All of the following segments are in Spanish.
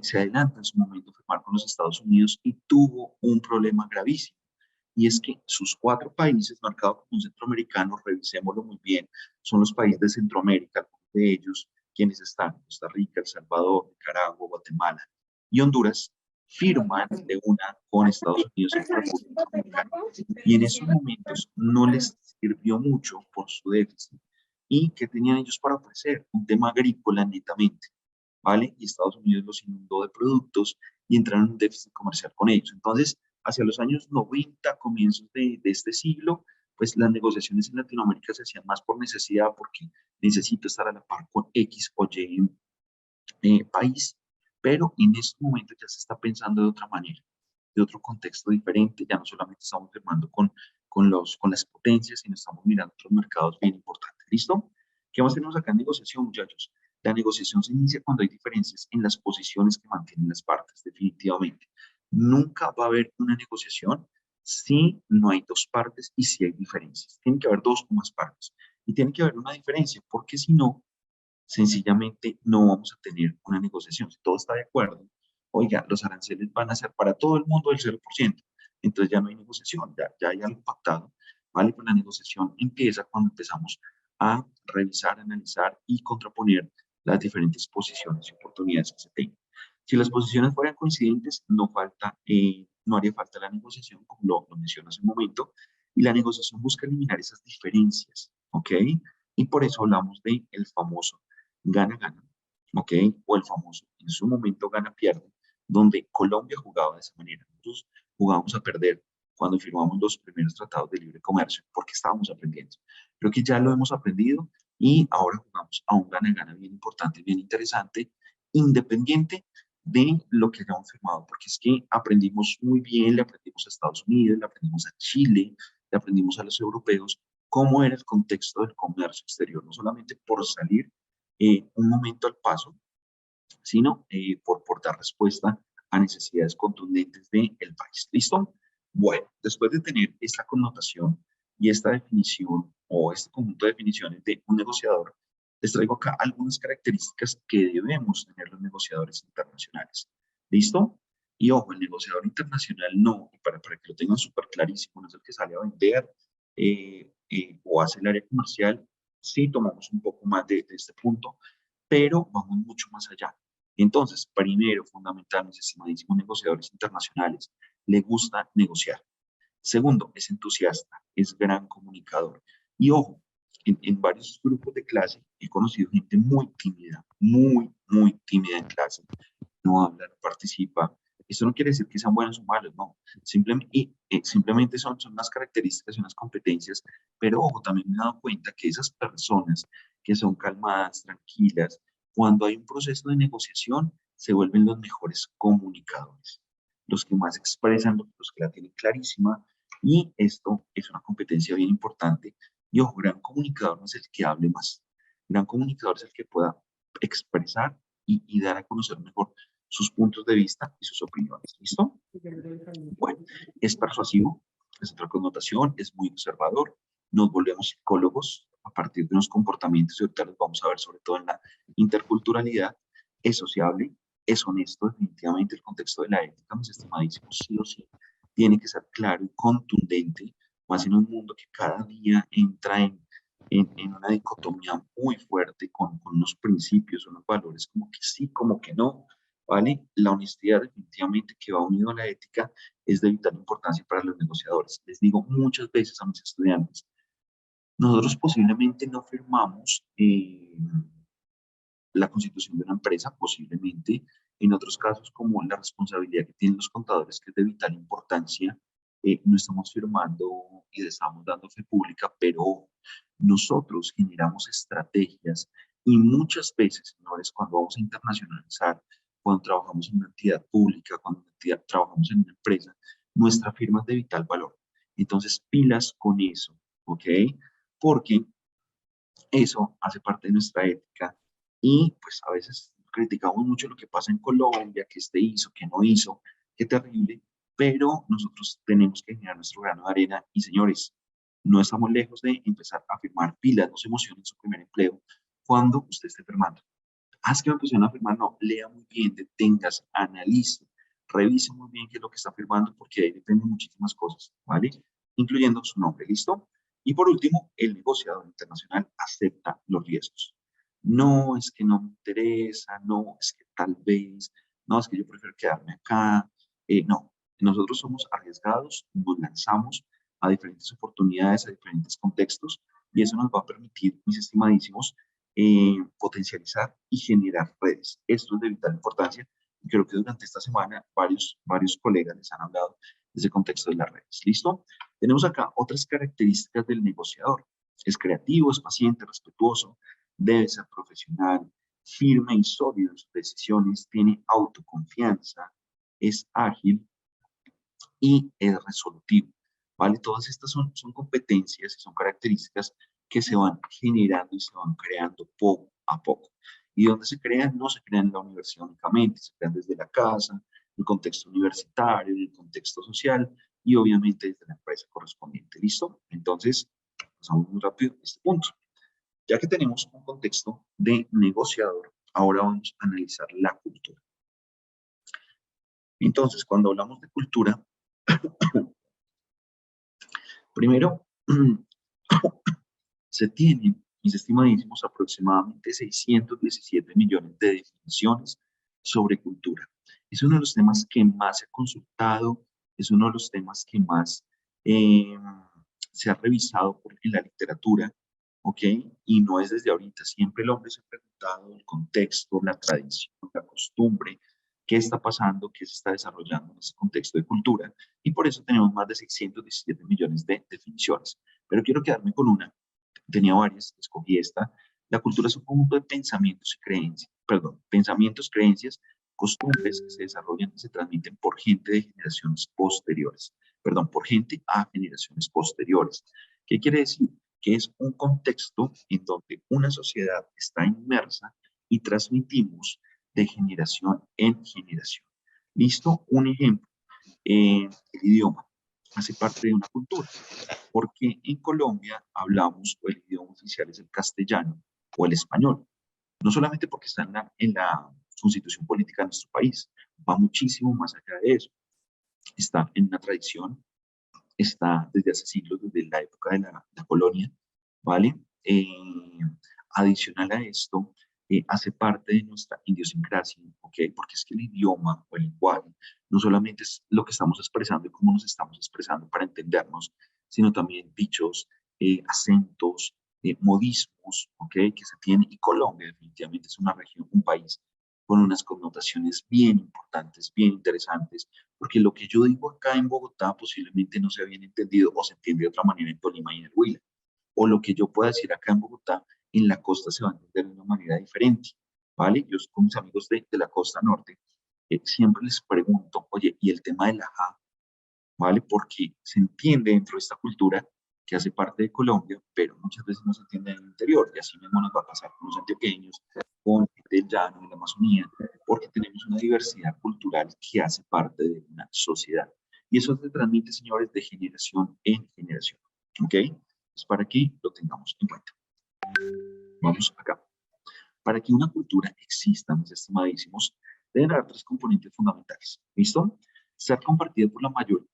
se adelanta en su momento a firmar con los Estados Unidos y tuvo un problema gravísimo. Y es que sus 4 países, marcados como centroamericanos, revisémoslo muy bien, son los países de Centroamérica, algunos de ellos quienes están, Costa Rica, El Salvador, Nicaragua, Guatemala y Honduras, firman de una con Estados Unidos y la República Dominicana. Y en esos momentos no les sirvió mucho por su déficit. ¿Y qué tenían ellos para ofrecer? Un tema agrícola netamente, ¿vale? Y Estados Unidos los inundó de productos y entraron en un déficit comercial con ellos. Entonces, hacia los años 90, comienzos de este siglo, pues las negociaciones en Latinoamérica se hacían más por necesidad, porque necesito estar a la par con X o Y país, pero en este momento ya se está pensando de otra manera, de otro contexto diferente, ya no solamente estamos firmando con las potencias, sino estamos mirando otros mercados bien importantes. ¿Listo? ¿Qué más tenemos acá en negociación, muchachos? La negociación se inicia cuando hay diferencias en las posiciones que mantienen las partes, definitivamente. Nunca va a haber una negociación si no hay 2 partes y si hay diferencias. Tiene que haber 2 o más partes. Y tiene que haber una diferencia, porque si no, sencillamente no vamos a tener una negociación. Si todo está de acuerdo, oiga, los aranceles van a ser para todo el mundo del 0%, entonces ya no hay negociación, ya hay algo pactado, ¿vale? Pues la negociación empieza cuando empezamos a revisar, analizar y contraponer las diferentes posiciones y oportunidades que se tengan. Si las posiciones fueran coincidentes, no haría falta la negociación, como lo mencioné hace un momento, y la negociación busca eliminar esas diferencias, ¿ok? Y por eso hablamos de el famoso gana-gana, ¿ok? O el famoso, en su momento gana-pierde, donde Colombia jugaba de esa manera. Nosotros jugábamos a perder cuando firmamos los primeros tratados de libre comercio, porque estábamos aprendiendo. Creo que ya lo hemos aprendido y ahora jugamos a un gana-gana bien importante, bien interesante, independiente de lo que hayamos firmado, porque es que aprendimos muy bien, le aprendimos a Estados Unidos, le aprendimos a Chile, le aprendimos a los europeos, cómo era el contexto del comercio exterior, no solamente por salir un momento al paso, sino por dar respuesta a necesidades contundentes del país. ¿Listo? Bueno, después de tener esta connotación y esta definición o este conjunto de definiciones de un negociador, les traigo acá algunas características que debemos tener los negociadores internacionales. ¿Listo? Y ojo, el negociador internacional no, para que lo tengan súper clarísimo, no es el que sale a vender o hace el área comercial. Sí tomamos un poco más de este punto, pero vamos mucho más allá. Entonces, primero, fundamental, mis estimadísimos negociadores internacionales, le gusta negociar. Segundo, es entusiasta, es gran comunicador. Y ojo, en varios grupos de clase he conocido gente muy tímida en clase. No habla, no participa. Esto no quiere decir que sean buenos o malos, no. Simplemente son unas características y unas competencias. Pero ojo, también me he dado cuenta que esas personas que son calmadas, tranquilas, cuando hay un proceso de negociación, se vuelven los mejores comunicadores, los que más expresan, los que la tienen clarísima, y esto es una competencia bien importante. Y ojo, gran comunicador no es el que hable más, gran comunicador es el que pueda expresar y dar a conocer mejor sus puntos de vista y sus opiniones. ¿Listo? Bueno, es persuasivo, es otra connotación, es muy observador, nos volvemos psicólogos a partir de unos comportamientos, y ahorita los vamos a ver sobre todo en la interculturalidad, es sociable, es honesto, definitivamente el contexto de la ética, mis estimadísimos, sí o sí, tiene que ser claro y contundente, más en un mundo que cada día entra en una dicotomía muy fuerte con unos principios, unos valores como que sí, como que no, ¿vale? La honestidad definitivamente que va unido a la ética es de vital importancia para los negociadores. Les digo muchas veces a mis estudiantes, nosotros posiblemente no firmamos la constitución de una empresa, posiblemente, en otros casos como la responsabilidad que tienen los contadores, que es de vital importancia, no estamos firmando y estamos dando fe pública, pero nosotros generamos estrategias y muchas veces, señores, cuando vamos a internacionalizar, cuando trabajamos en una entidad pública, cuando trabajamos en una empresa, nuestra firma es de vital valor. Entonces, pilas con eso, ¿ok? Porque eso hace parte de nuestra ética y pues a veces criticamos mucho lo que pasa en Colombia, que este hizo, que no hizo, qué terrible, pero nosotros tenemos que generar nuestro grano de arena y señores, no estamos lejos de empezar a firmar pilas, no se emocionen en su primer empleo cuando usted esté firmando. Es que me pusieron a firmar, no, lea muy bien, detengas, analice, revise muy bien qué es lo que está firmando, porque ahí dependen muchísimas cosas, ¿vale? Incluyendo su nombre, ¿listo? Y por último, el negociador internacional acepta los riesgos. No, es que no me interesa, no, es que tal vez, no, es que yo prefiero quedarme acá. No, nosotros somos arriesgados, nos lanzamos a diferentes oportunidades, a diferentes contextos, y eso nos va a permitir, mis estimadísimos, potencializar y generar redes. Esto es de vital importancia y creo que durante esta semana varios colegas les han hablado de ese contexto de las redes. ¿Listo? Tenemos acá otras características del negociador. Es creativo, es paciente, respetuoso, debe ser profesional, firme y sólido en sus decisiones, tiene autoconfianza, es ágil y es resolutivo. ¿Vale? Todas estas son competencias y son características que se van generando y se van creando poco a poco. Y donde se crean, no se crean en la universidad únicamente, se crean desde la casa, en el contexto universitario, en el contexto social y obviamente desde la empresa correspondiente. ¿Listo? Entonces, pasamos muy rápido a este punto. Ya que tenemos un contexto de negociador, ahora vamos a analizar la cultura. Entonces, cuando hablamos de cultura, primero, se tienen, mis estimadísimos, aproximadamente 617 millones de definiciones sobre cultura. Es uno de los temas que más se ha consultado, es uno de los temas que más eh, se ha revisado en la literatura, ¿ok? Y no es desde ahorita, siempre el hombre se ha preguntado el contexto, la tradición, la costumbre, qué está pasando, qué se está desarrollando en ese contexto de cultura, y por eso tenemos más de 617 millones de definiciones. Pero quiero quedarme con una, tenía varias, escogí esta. La cultura es un conjunto de pensamientos y creencias, perdón, pensamientos, creencias, costumbres que se desarrollan y se transmiten por gente de generaciones posteriores, perdón, por gente a generaciones posteriores. ¿Qué quiere decir? Que es un contexto en donde una sociedad está inmersa y transmitimos de generación en generación. ¿Listo? Un ejemplo, el idioma hace parte de una cultura porque en Colombia hablamos o el idioma oficial es el castellano o el español, no solamente porque está en la constitución política de nuestro país, va muchísimo más allá de eso, está en una tradición, está desde hace siglos, desde la época de la colonia, ¿vale? Adicional a esto, hace parte de nuestra idiosincrasia, ¿ok? Porque es que el idioma o el lenguaje no solamente es lo que estamos expresando y cómo nos estamos expresando para entendernos, sino también dichos, acentos, modismos, ¿ok? Que se tienen. Y Colombia definitivamente es una región, un país con unas connotaciones bien importantes, bien interesantes, porque lo que yo digo acá en Bogotá posiblemente no se ha bien entendido o se entiende de otra manera en Tolima y en el Huila, o lo que yo pueda decir acá en Bogotá, en la costa se va a entender de una manera diferente, ¿vale? Yo con mis amigos de la costa norte siempre les pregunto, oye, ¿y el tema de la ja? ¿Vale? Porque se entiende dentro de esta cultura que hace parte de Colombia, pero muchas veces no se entiende en el interior, y así mismo nos va a pasar con los antioqueños, con el llano, de la Amazonía, porque tenemos una diversidad cultural que hace parte de una sociedad. Y eso se transmite, señores, de generación en generación. ¿Ok? Es para que lo tengamos en cuenta. Vamos acá. Para que una cultura exista, mis estimadísimos, deben haber tres componentes fundamentales. ¿Listo? Ser compartida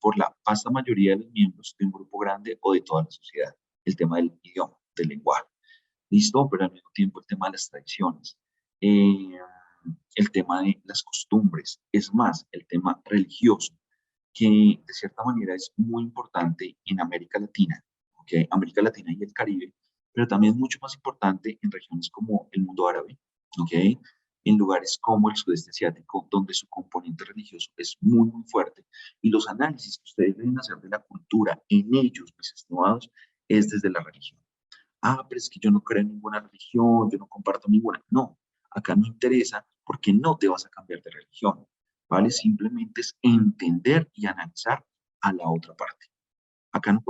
por la vasta mayoría de los miembros de un grupo grande o de toda la sociedad. El tema del idioma, del lenguaje. ¿Listo? Pero al mismo tiempo el tema de las tradiciones. Eh, el tema de las costumbres. Es más, el tema religioso, que de cierta manera es muy importante en América Latina, ¿ok? América Latina y el Caribe, pero también es mucho más importante en regiones como el mundo árabe, ¿ok? En lugares como el sudeste asiático, donde su componente religioso es muy fuerte. Y los análisis que ustedes deben hacer de la cultura en ellos, mis estimados, es desde la religión. Pero es que yo no creo en ninguna religión, yo no comparto ninguna. No, acá no interesa porque no te vas a cambiar de religión, ¿vale? Simplemente es entender y analizar a la otra parte. Acá no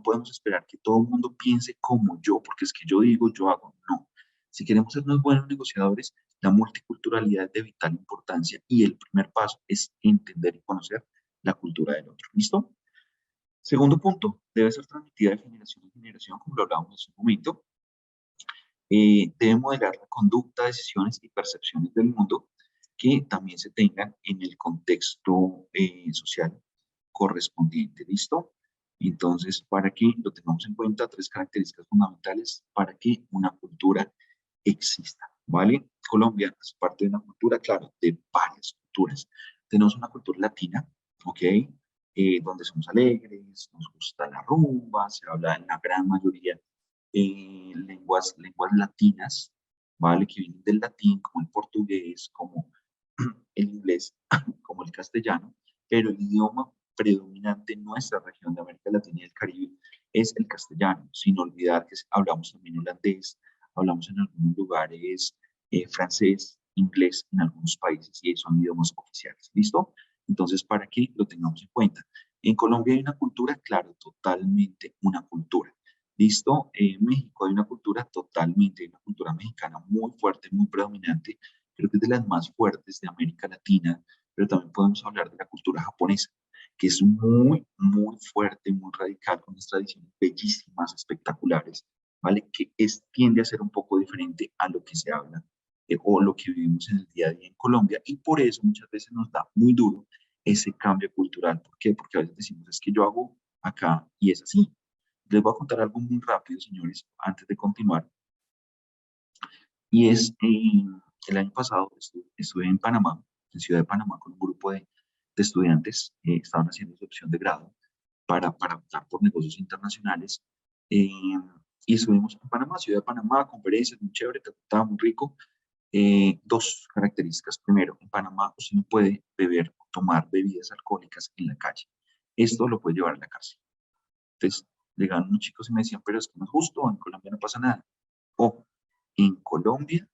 podemos esperar que todo el mundo piense como yo, porque es que yo digo, yo hago. No. Si queremos ser unos buenos negociadores, la multiculturalidad es de vital importancia y el primer paso es entender y conocer la cultura del otro. ¿Listo? Segundo punto, debe ser transmitida de generación en generación, como lo hablábamos hace un momento. Debe modelar la conducta, decisiones y percepciones del mundo que también se tengan en el contexto social correspondiente. ¿Listo? Entonces, para que lo tengamos en cuenta, tres características fundamentales para que una cultura exista. ¿Vale? Colombia es parte de una cultura, claro, de varias culturas. Tenemos una cultura latina, ¿ok? Donde somos alegres, nos gusta la rumba, se habla en la gran mayoría lenguas latinas, ¿vale? Que vienen del latín, como el portugués, como el inglés, como el castellano, pero el idioma predominante en nuestra región de América Latina y el Caribe es el castellano, sin olvidar que hablamos también holandés, hablamos en algunos lugares francés, inglés en algunos países y son idiomas oficiales. ¿Listo? Entonces, para que lo tengamos en cuenta. En Colombia hay una cultura, claro, totalmente una cultura. ¿Listo? En México hay una cultura totalmente, hay una cultura mexicana muy fuerte, muy predominante, creo que es de las más fuertes de América Latina, pero también podemos hablar de la cultura japonesa, que es muy, muy fuerte, muy radical, con unas tradiciones bellísimas, espectaculares, ¿vale? Que tiende a ser un poco diferente a lo que se habla o lo que vivimos en el día a día en Colombia, y por eso muchas veces nos da muy duro ese cambio cultural. ¿Por qué? Porque a veces decimos, es que yo hago acá y es así. Les voy a contar algo muy rápido, señores, antes de continuar, y es, el año pasado estuve en Panamá, en Ciudad de Panamá, con un grupo de estudiantes, estaban haciendo su opción de grado para optar por negocios internacionales. eh, y estuvimos en Panamá, Ciudad de Panamá, conferencias, muy chévere, estaba muy rico. Dos características. Primero, en Panamá usted no puede beber o tomar bebidas alcohólicas en la calle. Esto lo puede llevar a la cárcel. Entonces, llegaban unos chicos y me decían, pero es que no es justo, en Colombia no pasa nada. Ojo, en Colombia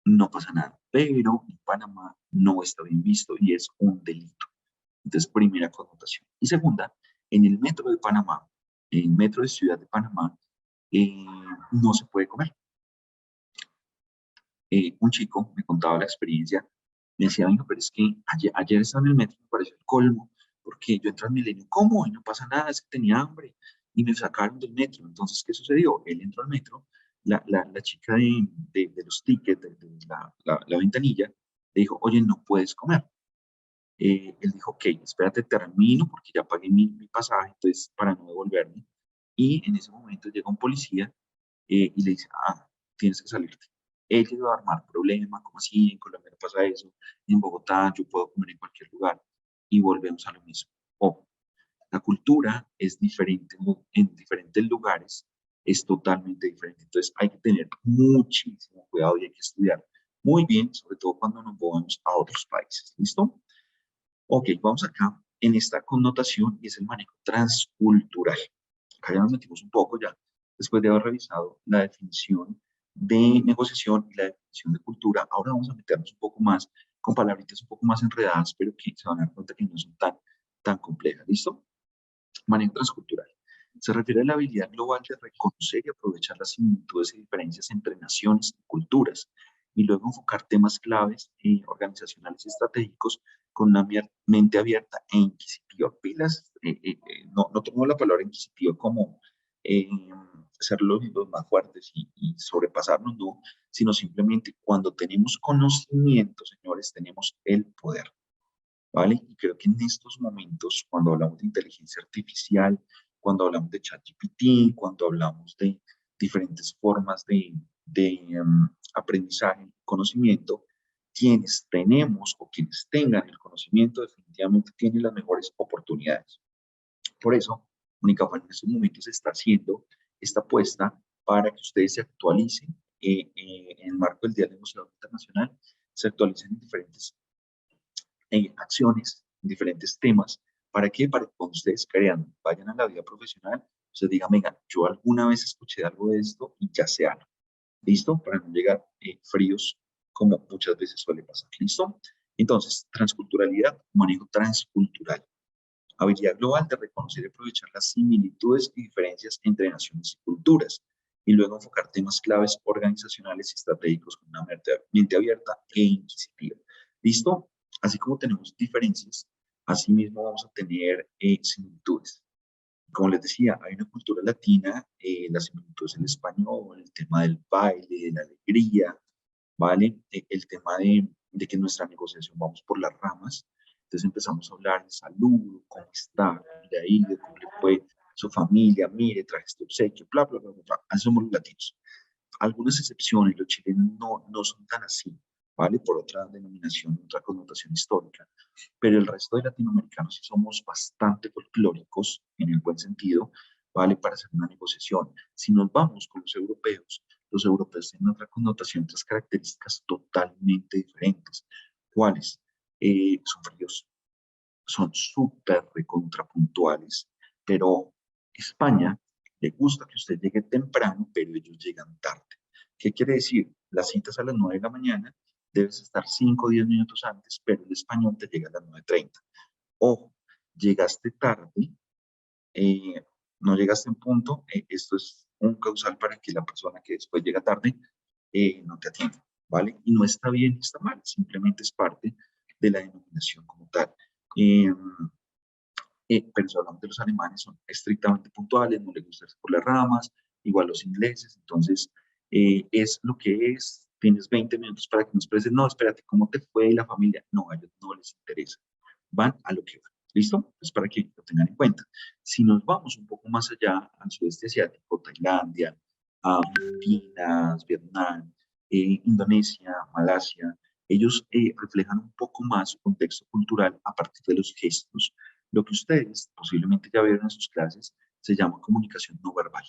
no pasa nada, pero en Panamá no está bien visto y es un delito. Entonces, primera connotación. Y segunda, en el metro de Panamá, en el metro de Ciudad de Panamá, eh, no se puede comer. Un chico me contaba la experiencia, me decía, venga, pero es que ayer estaba en el metro, me pareció el colmo, porque yo entré al Milenio, ¿cómo? Y no pasa nada, es que tenía hambre, y me sacaron del metro. Entonces, ¿qué sucedió? Él entró al metro, la chica de los tickets, de la ventanilla, le dijo, oye, no puedes comer. Él dijo, ok, espérate, termino, porque ya pagué mi pasaje, entonces, para no devolverme. Y en ese momento llega un policía y le dice, ah, tienes que salirte. Él llegó a armar problema, como así, en Colombia no pasa eso, en Bogotá yo puedo comer en cualquier lugar, y volvemos a lo mismo. Ojo, la cultura es diferente en diferentes lugares, es totalmente diferente, entonces hay que tener muchísimo cuidado y hay que estudiar muy bien, sobre todo cuando nos movemos a otros países, ¿listo? Ok, vamos acá en esta connotación y es el manejo transcultural. Acá ya nos metimos un poco ya, después de haber revisado la definición de negociación y la definición de cultura, ahora vamos a meternos un poco más con palabritas un poco más enredadas, pero que se van a dar cuenta que no son tan complejas. ¿Listo? Manejo transcultural. Se refiere a la habilidad global de reconocer y aprovechar las similitudes y diferencias entre naciones y culturas, y luego enfocar temas claves organizacionales y estratégicos con una mente abierta e inquisitiva. Pilas, no tomo la palabra inquisitiva como eh, ser los más fuertes y sobrepasarnos, no, sino simplemente cuando tenemos conocimiento, señores, tenemos el poder. ¿Vale? Y creo que en estos momentos, cuando hablamos de inteligencia artificial, cuando hablamos de ChatGPT, cuando hablamos de diferentes formas de aprendizaje, conocimiento, quienes tenemos o quienes tengan el conocimiento definitivamente tienen las mejores oportunidades. Por eso, Unicapal en estos momentos está haciendo esta apuesta para que ustedes se actualicen en el marco del Día del Negociador Internacional, se actualicen en diferentes acciones, en diferentes temas. ¿Para qué? Para que cuando ustedes crean, vayan a la vida profesional, ustedes digan, venga, yo alguna vez escuché algo de esto y ya sé algo. ¿Listo? Para no llegar fríos como muchas veces suele pasar. ¿Listo? Entonces, transculturalidad, manejo transcultural. Habilidad global de reconocer y aprovechar las similitudes y diferencias entre naciones y culturas. Y luego enfocar temas claves organizacionales y estratégicos con una mente abierta e inquisitiva. ¿Listo? Así como tenemos diferencias, así mismo vamos a tener similitudes. Como les decía, hay una cultura latina, las similitudes en el español, el tema del baile, de la alegría, ¿vale? El tema de que en nuestra negociación vamos por las ramas, entonces empezamos a hablar de salud, cómo está, mira ahí, de cómo le fue su familia, mire, traje este obsequio, bla, bla, bla, bla, bla. Así somos los latinos. Algunas excepciones, los chilenos no son tan así, ¿vale? Por otra denominación, otra connotación histórica, pero el resto de latinoamericanos sí somos bastante folclóricos, en el buen sentido, ¿vale? Para hacer una negociación. Si nos vamos con los europeos tienen otra connotación, otras características totalmente diferentes. ¿Cuáles? Son fríos, son súper recontrapuntuales, pero España le gusta que usted llegue temprano, pero ellos llegan tarde. ¿Qué quiere decir? Las citas a las 9 de la mañana, debes estar 5 o 10 minutos antes, pero el español te llega a las 9:30. Ojo, llegaste tarde, eh, no llegaste en punto, esto es un causal para que la persona que después llega tarde no te atienda, ¿vale? Y no está bien ni está mal, simplemente es parte de la denominación como tal. Eh, pero si hablamos de los alemanes, son estrictamente puntuales, no les gusta irse por las ramas, igual los ingleses, entonces es lo que es, tienes 20 minutos para que nos expreses, no, espérate, ¿cómo te fue la familia? No, a ellos no les interesa, van a lo que van, ¿listo? Es para que lo tengan en cuenta. Si nos vamos un poco más allá, al sudeste asiático, Tailandia, a Filipinas, Vietnam, Indonesia, Malasia, ellos reflejan un poco más su contexto cultural a partir de los gestos. Lo que ustedes posiblemente ya vieron en sus clases se llama comunicación no verbal.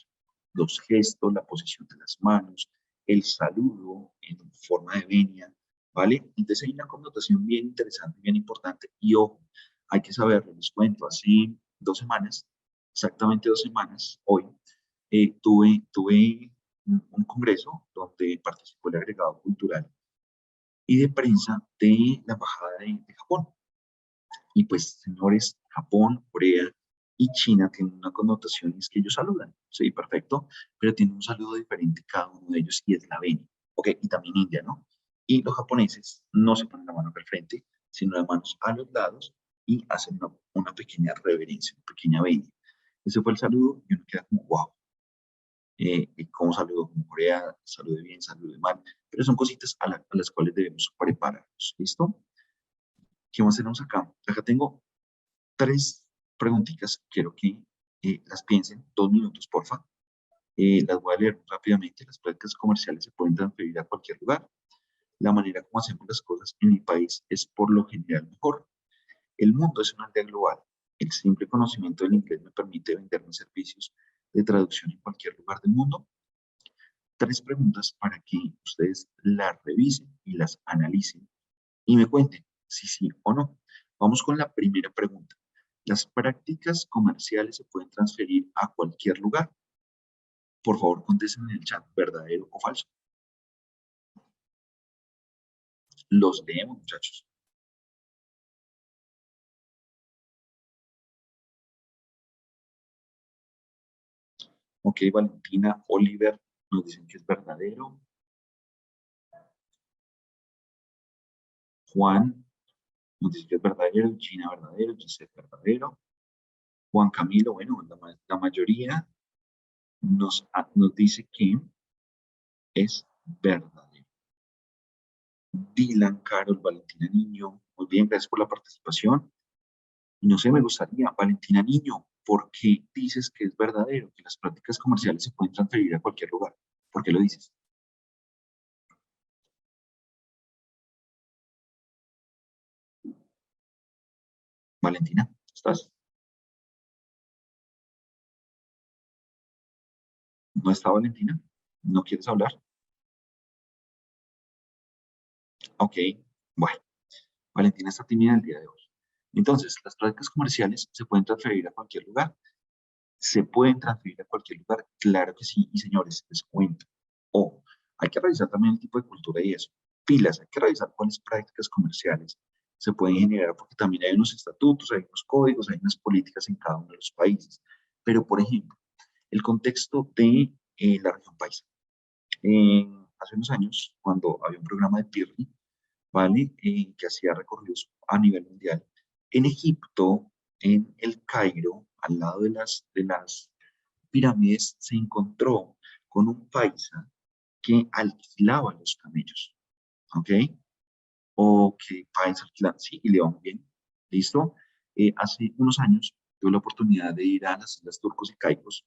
Los gestos, la posición de las manos, el saludo en forma de venia, ¿vale? Entonces hay una connotación bien interesante, bien importante. Y ojo, hay que saberlo, les cuento, hace 2 semanas, exactamente 2 semanas, hoy, tuve un congreso donde participó el agregado cultural y de prensa de la Embajada de Japón. Y pues, señores, Japón, Corea y China tienen una connotación y es que ellos saludan, sí, perfecto, pero tienen un saludo diferente cada uno de ellos y es la venia, ok, y también India, ¿no? Y los japoneses no se ponen la mano al frente, sino las manos a los lados y hacen una pequeña reverencia, una pequeña venia. Ese fue el saludo y uno queda como, wow, cómo saludo como Corea, salude bien, salude mal, pero son cositas a las cuales debemos prepararnos, ¿listo? ¿Qué más tenemos acá? Acá tengo 3 preguntitas, quiero que las piensen, 2 minutos, porfa. Las voy a leer rápidamente. Las prácticas comerciales se pueden transferir a cualquier lugar. La manera como hacemos las cosas en mi país es por lo general mejor. El mundo es una aldea global. El simple conocimiento del inglés me permite vender mis servicios de traducción en cualquier lugar del mundo. 3 preguntas para que ustedes las revisen y las analicen y me cuenten si sí o no. Vamos con la primera pregunta. ¿Las prácticas comerciales se pueden transferir a cualquier lugar? Por favor, contesten en el chat, ¿verdadero o falso? Los leemos, muchachos. Ok, Valentina, Oliver nos dicen que es verdadero. Juan nos dice que es verdadero. Gina, verdadero. Giselle, verdadero. Juan Camilo, bueno, la mayoría nos dice que es verdadero. Dylan, Carol, Valentina Niño, muy bien, gracias por la participación. Y no sé, me gustaría, Valentina Niño, ¿por qué dices que es verdadero, que las prácticas comerciales se pueden transferir a cualquier lugar? ¿Por qué lo dices? Valentina, ¿estás? ¿No está Valentina? ¿No quieres hablar? Ok, bueno, Valentina está tímida el día de hoy. Entonces, las prácticas comerciales se pueden transferir a cualquier lugar. ¿Se pueden transferir a cualquier lugar? Claro que sí. Y señores, les cuento. O hay que revisar también el tipo de cultura y eso. Pilas, hay que revisar cuáles prácticas comerciales se pueden generar, porque también hay unos estatutos, hay unos códigos, hay unas políticas en cada uno de los países. Pero, por ejemplo, el contexto de la región paisa. Hace unos años, cuando había un programa de Pirri, ¿vale? Que hacía recorridos a nivel mundial, en Egipto, en el Cairo, al lado de las pirámides, se encontró con un paisa que alquilaba los camellos, ¿ok? O que paisa alquilando, sí, y le va muy bien, ¿listo? Hace unos años tuve la oportunidad de ir a las Islas Turcos y Caicos,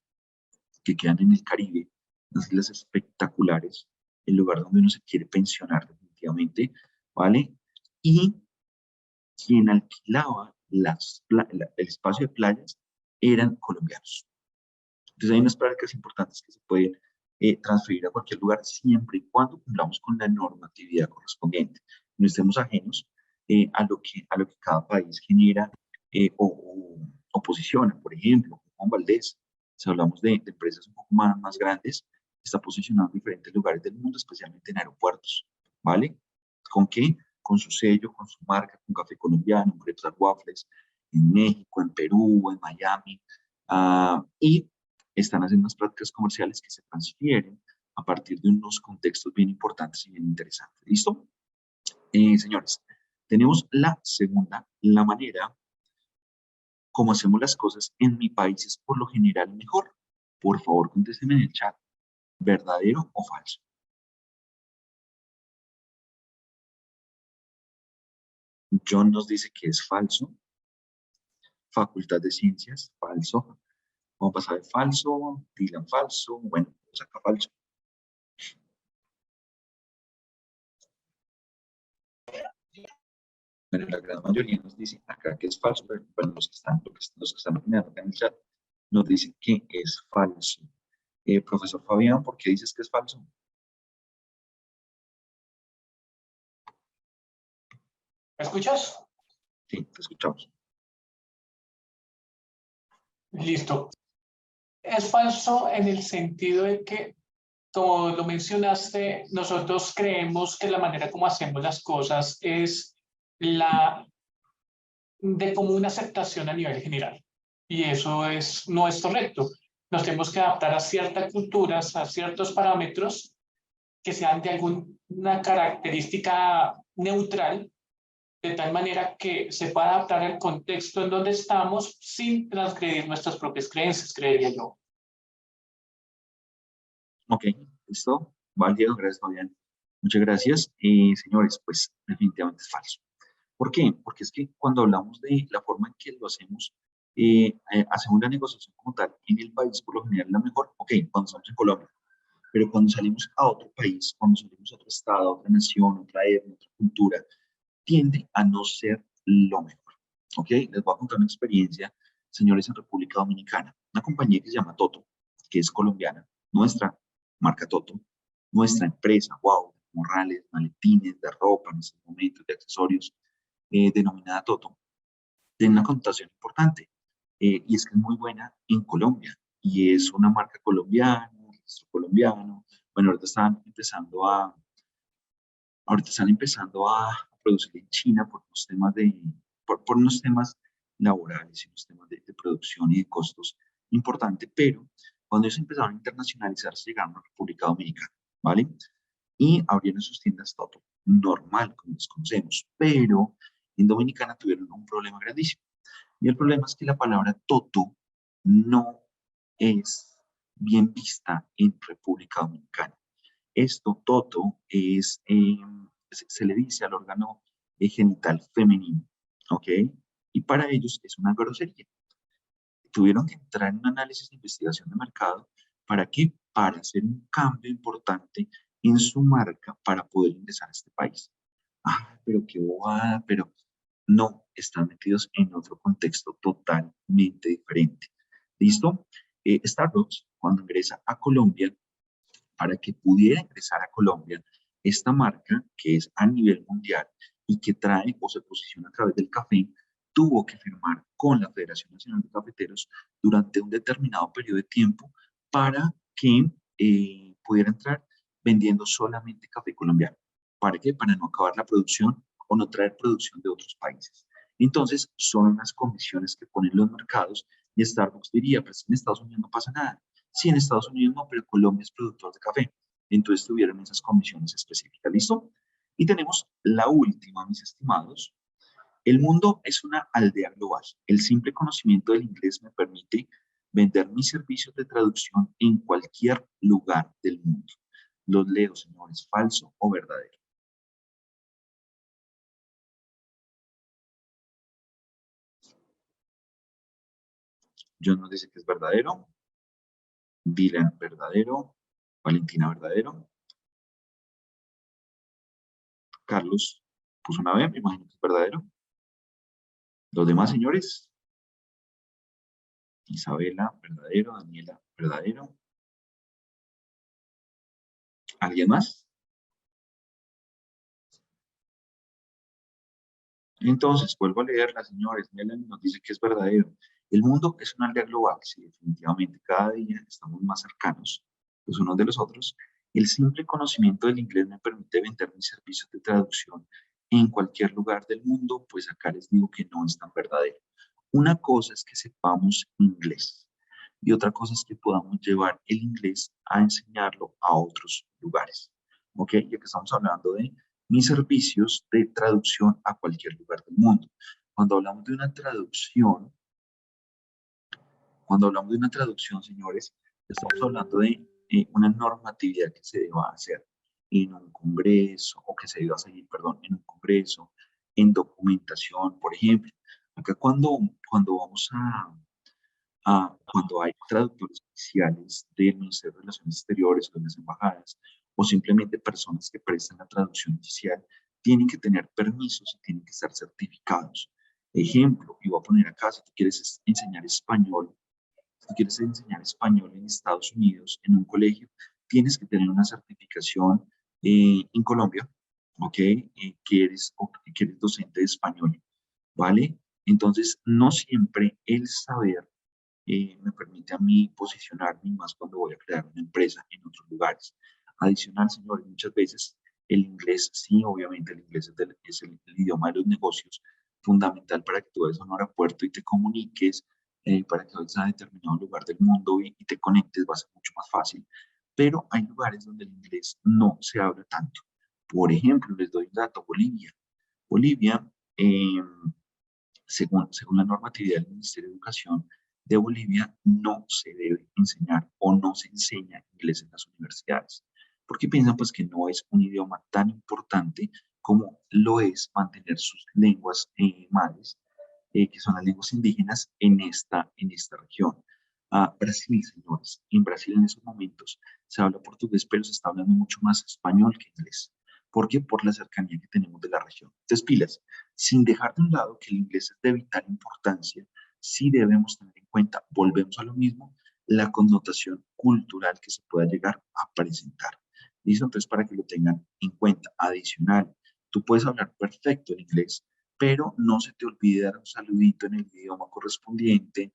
que quedan en el Caribe, unas islas espectaculares, el lugar donde uno se quiere pensionar definitivamente, ¿vale? Y quien alquilaba el espacio de playas eran colombianos. Entonces hay unas prácticas importantes que se pueden transferir a cualquier lugar siempre y cuando cumplamos con la normatividad correspondiente. No estemos ajenos a lo que cada país genera o posiciona. Por ejemplo, Juan Valdés, si hablamos de empresas un poco más grandes, está posicionando en diferentes lugares del mundo, especialmente en aeropuertos, ¿vale? ¿Con qué? Con su sello, con su marca, con café colombiano, con crepes and waffles, en México, en Perú, en Miami, y están haciendo unas prácticas comerciales que se transfieren a partir de unos contextos bien importantes y bien interesantes. ¿Listo? Señores, tenemos la segunda, la manera como hacemos las cosas en mi país es por lo general mejor. Por favor, contésteme en el chat, ¿verdadero o falso? John nos dice que es falso. Facultad de Ciencias, falso. Vamos a pasar de falso, Dylan falso, bueno, pues acá falso. Bueno, la gran mayoría nos dice acá que es falso, pero bueno, los que están opinando acá en el chat nos dicen que es falso. Profesor Fabián, ¿por qué dices que es falso? ¿Me escuchas? Sí, te escuchamos. Listo. Es falso en el sentido de que, como lo mencionaste, nosotros creemos que la manera como hacemos las cosas es la de común aceptación a nivel general. Y eso no es correcto. Nos tenemos que adaptar a ciertas culturas, a ciertos parámetros que sean de alguna característica neutral, de tal manera que se pueda adaptar al contexto en donde estamos sin transgredir nuestras propias creencias, creería yo. Ok, listo. Válido, gracias, Fabián. Muchas gracias. Señores, pues definitivamente es falso. ¿Por qué? Porque es que cuando hablamos de la forma en que lo hacemos, hacemos la negociación como tal en el país, por lo general la mejor, ok, cuando estamos en Colombia, pero cuando salimos a otro país, cuando salimos a otro estado, a otra nación, otra etnia, otra cultura, tiende a no ser lo mejor. ¿Ok? Les voy a contar una experiencia, señores, en República Dominicana. Una compañía que se llama Toto, que es colombiana, nuestra marca Toto, nuestra empresa, wow, morrales, maletines, de ropa en estos momentos, de accesorios, denominada Toto, tiene una connotación importante. Y es que es muy buena en Colombia. Y es una marca colombiana, registro colombiano. Bueno, ahorita están empezando a producir en China por unos temas por unos temas laborales y unos temas de producción y de costos importantes, pero cuando ellos empezaron a internacionalizarse llegaron a República Dominicana, ¿vale? Y abrieron sus tiendas Toto, normal, como los conocemos, pero en Dominicana tuvieron un problema grandísimo. Y el problema es que la palabra Toto no es bien vista en República Dominicana. Esto, toto, se le dice al órgano genital femenino, ¿ok? Y para ellos es una grosería. Tuvieron que entrar en un análisis de investigación de mercado. ¿Para qué? Para hacer un cambio importante en su marca para poder ingresar a este país. Ah, pero qué bobada, pero no, están metidos en otro contexto totalmente diferente. ¿Listo? Starbucks, cuando ingresa a Colombia, para que pudiera ingresar a Colombia esta marca que es a nivel mundial y que trae o se posiciona a través del café, tuvo que firmar con la Federación Nacional de Cafeteros durante un determinado periodo de tiempo para que pudiera entrar vendiendo solamente café colombiano. ¿Para qué? Para no acabar la producción o no traer producción de otros países. Entonces, son unas condiciones que ponen los mercados y Starbucks diría, pues en Estados Unidos no pasa nada. Sí, en Estados Unidos no, pero Colombia es productor de café. Entonces tuvieron esas condiciones específicas. ¿Listo? Y tenemos la última, mis estimados. El mundo es una aldea global. El simple conocimiento del inglés me permite vender mis servicios de traducción en cualquier lugar del mundo. Los leo, señores, falso o verdadero. John nos dice que es verdadero. Dylan, verdadero. Valentina, verdadero. Carlos puso una B, me imagino que es verdadero. Los demás, señores. Isabela, verdadero. Daniela, verdadero. ¿Alguien más? Entonces, vuelvo a leerla, señores. Melanie nos dice que es verdadero. El mundo es una aldea global, sí, definitivamente. Cada día estamos más cercanos los unos de los otros. El simple conocimiento del inglés me permite vender mis servicios de traducción en cualquier lugar del mundo, pues acá les digo que no es tan verdadero. Una cosa es que sepamos inglés y otra cosa es que podamos llevar el inglés a enseñarlo a otros lugares. ¿Ok? Ya que estamos hablando de mis servicios de traducción a cualquier lugar del mundo. Cuando hablamos de una traducción, señores, estamos hablando de una normatividad que se deba hacer en un congreso, o que se deba seguir, perdón, en un congreso, en documentación, por ejemplo. Acá cuando vamos cuando hay traductores oficiales del Ministerio de Relaciones Exteriores o de las embajadas, o simplemente personas que prestan la traducción oficial, tienen que tener permisos y tienen que estar certificados. Ejemplo, y voy a poner acá, si tú quieres enseñar español, si tú quieres enseñar español en Estados Unidos, en un colegio, tienes que tener una certificación en Colombia, ¿ok? Que eres docente de español, ¿vale? Entonces, no siempre el saber me permite a mí posicionarme más cuando voy a crear una empresa en otros lugares. Adicional, señores, muchas veces el inglés, sí, obviamente el inglés es el idioma de los negocios, fundamental para que tú vayas a un aeropuerto y te comuniques, para que vayas a determinado lugar del mundo y te conectes, va a ser mucho más fácil. Pero hay lugares donde el inglés no se habla tanto. Por ejemplo, les doy un dato, Bolivia. Bolivia, eh, según la normatividad del Ministerio de Educación de Bolivia, no se debe enseñar o no se enseña inglés en las universidades, porque piensan pues que no es un idioma tan importante como lo es mantener sus lenguas madres, que son las lenguas indígenas en esta región. Brasil, señores, en Brasil en esos momentos se habla portugués, pero se está hablando mucho más español que inglés. ¿Por qué? Por la cercanía que tenemos de la región. Entonces, pilas, sin dejar de un lado que el inglés es de vital importancia, sí debemos tener en cuenta, volvemos a lo mismo, la connotación cultural que se pueda llegar a presentar. ¿Listo? Entonces, para que lo tengan en cuenta. Adicional, tú puedes hablar perfecto el inglés, pero no se te olvide dar un saludito en el idioma correspondiente,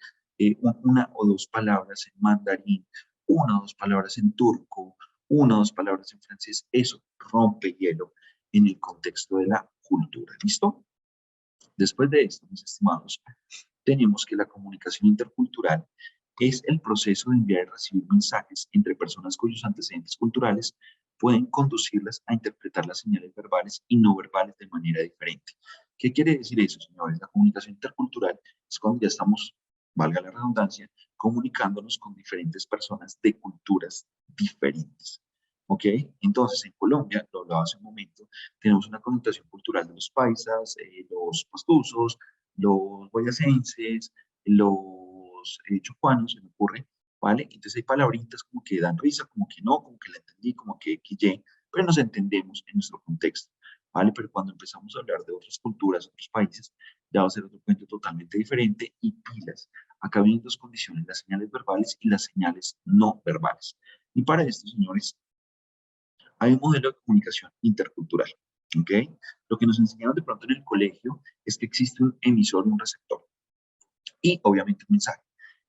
una o dos palabras en mandarín, una o dos palabras en turco, una o dos palabras en francés. Eso rompe hielo en el contexto de la cultura. ¿Listo? Después de esto, mis estimados, tenemos que la comunicación intercultural es el proceso de enviar y recibir mensajes entre personas cuyos antecedentes culturales pueden conducirlas a interpretar las señales verbales y no verbales de manera diferente. ¿Qué quiere decir eso, señores? La comunicación intercultural es cuando ya estamos, valga la redundancia, comunicándonos con diferentes personas de culturas diferentes. ¿Ok? Entonces, en Colombia, lo hablaba hace un momento, tenemos una connotación cultural de los paisas, los pastusos, los boyacenses, los chocuanos, se me ocurre, ¿vale? Entonces hay palabritas como que dan risa, como que no, como que la entendí, como que XY, pero nos entendemos en nuestro contexto, ¿vale? Pero cuando empezamos a hablar de otras culturas, otros países, ya va a ser otro cuento totalmente diferente y pilas. Acá vienen dos condiciones, las señales verbales y las señales no verbales. Y para esto, señores, hay un modelo de comunicación intercultural, ¿ok? Lo que nos enseñaron de pronto en el colegio es que existe un emisor y un receptor y obviamente un mensaje.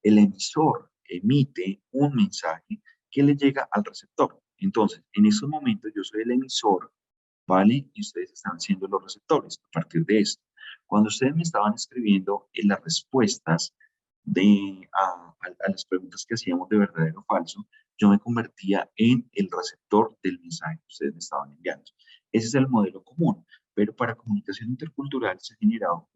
El emisor emite un mensaje que le llega al receptor. Entonces, en esos momentos yo soy el emisor, ¿vale? Y ustedes están siendo los receptores a partir de esto. Cuando ustedes me estaban escribiendo en las respuestas a las preguntas que hacíamos de verdadero o falso, yo me convertía en el receptor del mensaje que ustedes me estaban enviando. Ese es el modelo común, pero para comunicación intercultural se ha generado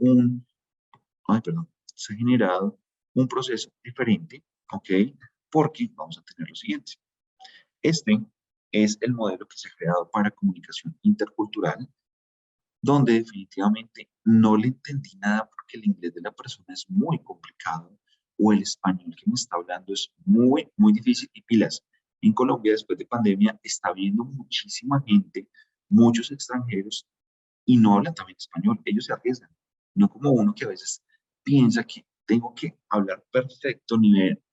se ha generado un proceso diferente, ¿ok? Porque vamos a tener lo siguiente. Este es el modelo que se ha creado para comunicación intercultural, donde definitivamente no le entendí nada porque el inglés de la persona es muy complicado o el español que me está hablando es muy, muy difícil. Y pilas, en Colombia después de pandemia está viendo muchísima gente, muchos extranjeros y no hablan también español, ellos se arriesgan, no como uno que a veces piensa que tengo que hablar perfecto,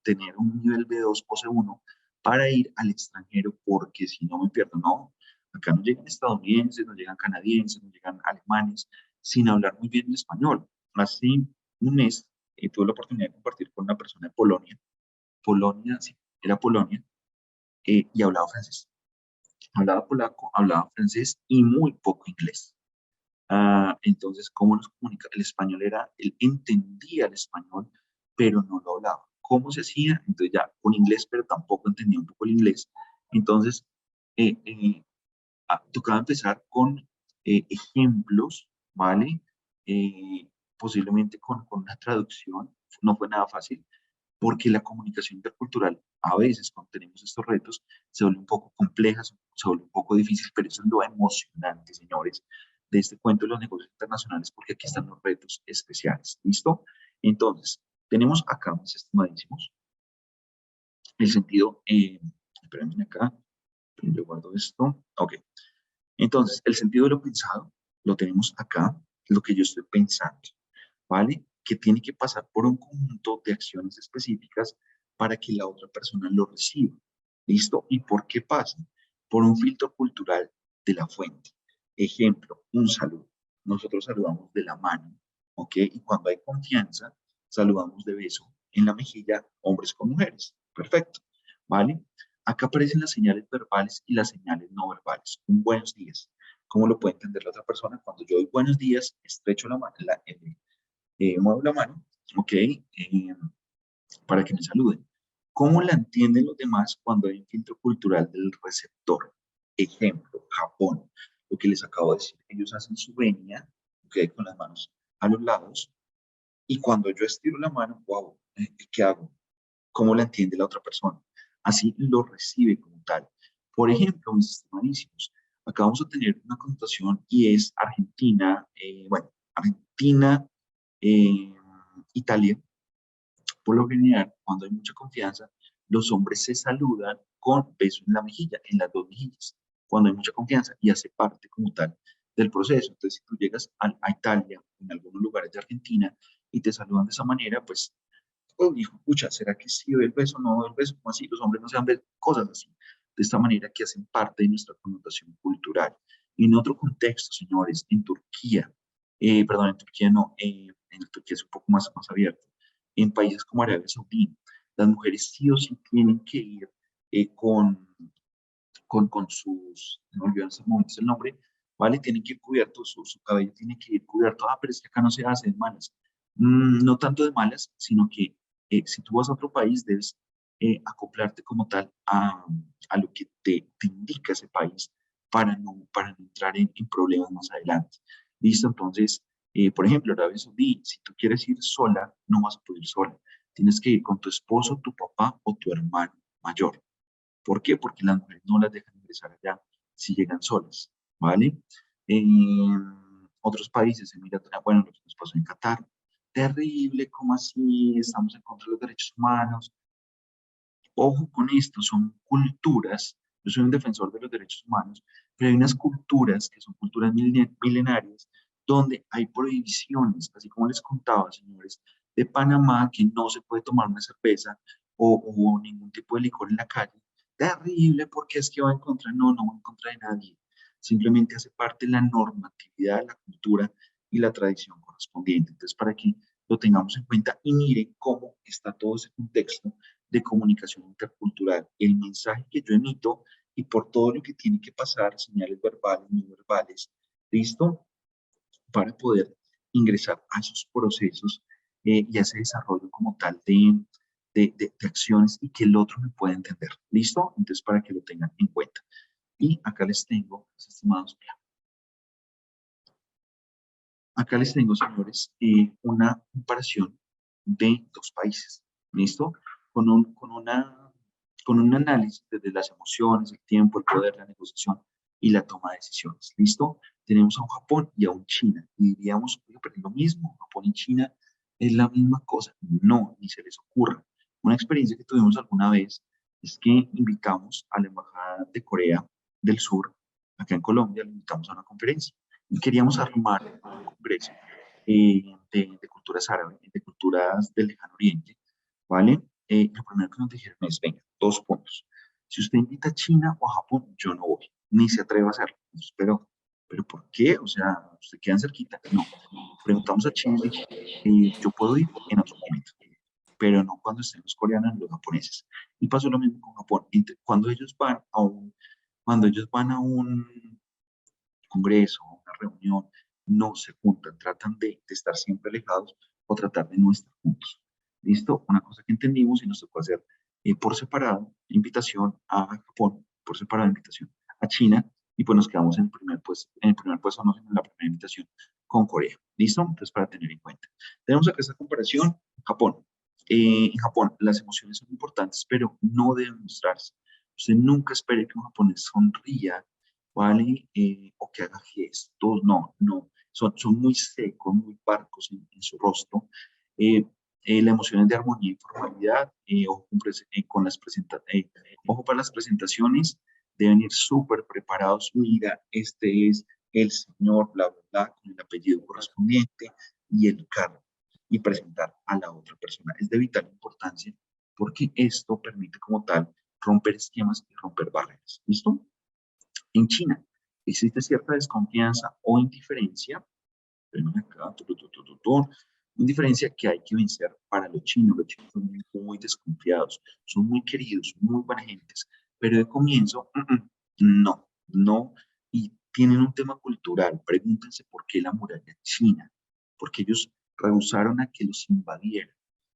tener un nivel B2 o C1 para ir al extranjero porque si no me pierdo, no, acá no llegan estadounidenses, no llegan canadienses, no llegan alemanes sin hablar muy bien el español. Así un mes tuve la oportunidad de compartir con una persona de Polonia, Polonia, sí, era Polonia, y hablaba francés. Hablaba polaco, hablaba francés y muy poco inglés. Entonces, ¿cómo nos comunica? El español él entendía el español, pero no lo hablaba. ¿Cómo se hacía? Entonces ya con inglés, pero tampoco entendía un poco el inglés. Entonces, eh, eh, tocaba empezar con ejemplos, ¿vale? Posiblemente con una traducción, no fue nada fácil, porque la comunicación intercultural, a veces cuando tenemos estos retos, se vuelve un poco compleja, se vuelve un poco difícil, pero eso es lo emocionante, señores, de este cuento de los negocios internacionales, porque aquí están los retos especiales. ¿Listo? Entonces, tenemos acá, mis estimadísimos, el sentido, espérenme acá, yo guardo esto, ok. Entonces, el sentido de lo pensado lo tenemos acá, lo que yo estoy pensando, ¿vale? Que tiene que pasar por un conjunto de acciones específicas para que la otra persona lo reciba. ¿Listo? ¿Y por qué pasa? Por un filtro cultural de la fuente. Ejemplo, un saludo. Nosotros saludamos de la mano, ¿ok? Y cuando hay confianza, saludamos de beso en la mejilla, hombres con mujeres. Perfecto, ¿vale? Acá aparecen las señales verbales y las señales no verbales. Un buenos días. ¿Cómo lo puede entender la otra persona? Cuando yo doy buenos días, estrecho la mano, muevo la mano, ¿ok? Para que me saluden. ¿Cómo la entienden los demás cuando hay un filtro cultural del receptor? Ejemplo, Japón, lo que les acabo de decir. Ellos hacen su venia, ¿ok? Con las manos a los lados. Y cuando yo estiro la mano, wow, ¿qué hago? ¿Cómo la entiende la otra persona? Así lo recibe como tal. Por ejemplo, mis estimadísimos, acá vamos a tener una connotación y es Argentina, Argentina, eh, Italia. Por lo general, cuando hay mucha confianza, los hombres se saludan con beso en la mejilla, en las dos mejillas, cuando hay mucha confianza y hace parte como tal del proceso. Entonces, si tú llegas a Italia, en algunos lugares de Argentina, y te saludan de esa manera, pues oh, hijo, pucha, ¿será que sí doy el beso? No doy el beso, ¿cómo así? Los hombres no se dan besos, cosas así. De esta manera que hacen parte de nuestra connotación cultural. Y en otro contexto, señores, en Turquía, perdón, en Turquía no, en Turquía es un poco más abierto. En países como Arabia Saudí, las mujeres sí o sí tienen que ir con sus, no me olvidé en estos momentos el nombre, ¿vale? Tienen que ir cubiertos, su cabello tiene que ir cubierto. Ah, pero es que acá no se hace de malas. No tanto de malas, sino que si tú vas a otro país, debes acoplarte como tal a lo que te indica ese país para no entrar en problemas más adelante. ¿Listo? Entonces, por ejemplo, Arabia Saudí, si tú quieres ir sola, no vas a poder ir sola. Tienes que ir con tu esposo, tu papá o tu hermano mayor. ¿Por qué? Porque las mujeres no las dejan ingresar allá si llegan solas, ¿vale? Otros países, bueno, lo que nos pasó en Qatar, terrible, ¿cómo así? Estamos en contra de los derechos humanos. Ojo con esto, son culturas, yo soy un defensor de los derechos humanos, pero hay unas culturas que son culturas milenarias donde hay prohibiciones, así como les contaba, señores, de Panamá, que no se puede tomar una cerveza o ningún tipo de licor en la calle. Terrible, porque es que va en contra, no va en contra de nadie. Simplemente hace parte de la normatividad de la cultura y la tradición correspondiente. Entonces, para que lo tengamos en cuenta y miren cómo está todo ese contexto de comunicación intercultural. El mensaje que yo emito y por todo lo que tiene que pasar, señales verbales, no verbales, ¿listo? Para poder ingresar a esos procesos y a ese desarrollo como tal de acciones y que el otro me pueda entender. ¿Listo? Entonces, para que lo tengan en cuenta. Y acá les tengo, estimados, Acá les tengo, señores, una comparación de dos países, ¿listo? Con un análisis desde las emociones, el tiempo, el poder, la negociación y la toma de decisiones, ¿listo? Tenemos a un Japón y a un China, y diríamos, oye, pero es lo mismo, Japón y China es la misma cosa. No, ni se les ocurra. Una experiencia que tuvimos alguna vez es que invitamos a la Embajada de Corea del Sur, acá en Colombia, le invitamos a una conferencia y queríamos armar un congreso de culturas árabes, de culturas del Lejano Oriente, ¿vale? Lo primero que nos dijeron es, venga, dos puntos. Si usted invita a China o a Japón, yo no voy, ni se atreva a hacerlo. Pues, pero ¿por qué? O sea, ¿usted quedan cerquita? No. Preguntamos a China y dijo, yo puedo ir en otro momento, pero no cuando estén los coreanos ni los japoneses. Y pasó lo mismo con Japón. Cuando ellos van a un congreso, a una reunión, no se juntan, tratan de estar siempre alejados o tratar de no estar juntos. ¿Listo? Una cosa que entendimos y nos tocó hacer por separado, invitación a Japón, por separado invitación a China, y pues nos quedamos en el primer puesto, no, en la primera invitación con Corea. ¿Listo? Entonces, para tener en cuenta. Tenemos acá esta comparación, Japón. En Japón, las emociones son importantes, pero no deben mostrarse. Usted nunca espere que un japonés sonría, ¿vale? O que haga gestos, no, no, son muy secos, muy parcos en su rostro. Eh, la emoción es de armonía y formalidad, ojo para las presentaciones, deben ir súper preparados, mira, este es el señor, bla, bla, bla, con el apellido correspondiente y el cargo, y presentar a la otra persona. Es de vital importancia porque esto permite como tal romper esquemas y romper barreras. ¿Listo? En China existe cierta desconfianza o indiferencia, acá, indiferencia que hay que vencer para los chinos. Los chinos son muy desconfiados, son muy queridos, muy buenas gentes, pero de comienzo, no, no, y tienen un tema cultural. Pregúntense por qué la muralla china, porque ellos rehusaron a que los invadieran,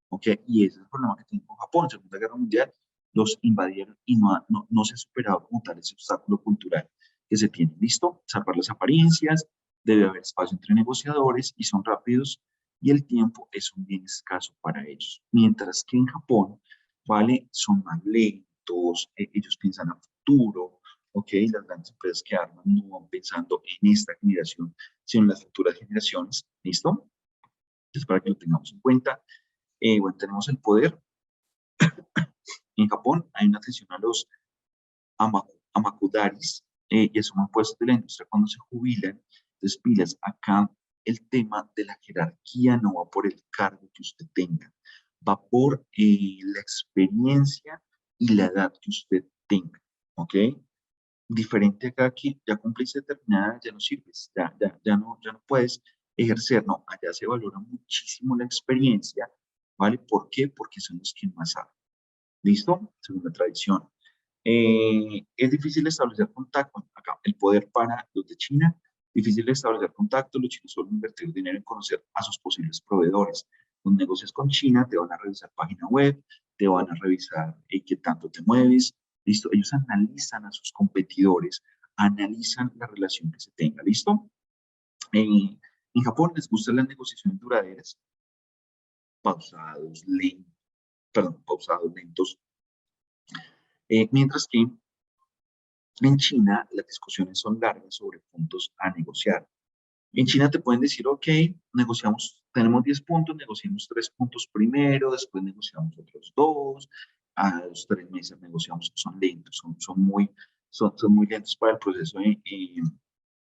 ¿ok? Y ese es el problema que tienen con Japón. Segunda Guerra Mundial, los invadieron y no se ha superado como tal ese obstáculo cultural que se tiene. ¿Listo? Salvar las apariencias, debe haber espacio entre negociadores y son rápidos y el tiempo es un bien escaso para ellos. Mientras que en Japón, ¿vale? Son más lentos, ellos piensan a futuro, ¿ok? Las grandes empresas que arman no van pensando en esta generación, sino en las futuras generaciones, ¿listo? Entonces, para que lo tengamos en cuenta, bueno, tenemos el poder. En Japón hay una atención a los amakudaris, y asumen puestos de la industria cuando se jubilan. Entonces, pilas, acá el tema de la jerarquía no va por el cargo que usted tenga, va por la experiencia y la edad que usted tenga, ¿ok? Diferente acá que ya cumpliste determinada edad, ya no sirves, ya no puedes ejercer, no, allá se valora muchísimo la experiencia, ¿vale? ¿Por qué? Porque son los que más saben. ¿Listo? Según la tradición. Es difícil establecer contacto. Acá, el poder para los de China, difícil establecer contacto. Los chinos suelen invertir dinero en conocer a sus posibles proveedores. Los negocios con China te van a revisar página web, te van a revisar qué tanto te mueves. ¿Listo? Ellos analizan a sus competidores, analizan la relación que se tenga. ¿Listo? En Japón les gustan las negociaciones duraderas, pausados, lentos, perdón, pausados, lentos. Mientras que en China, las discusiones son largas sobre puntos a negociar. En China te pueden decir, ok, negociamos, tenemos 10 puntos, negociamos 3 puntos primero, después negociamos otros 2, a los 3 meses negociamos, son lentos, son muy lentos para el proceso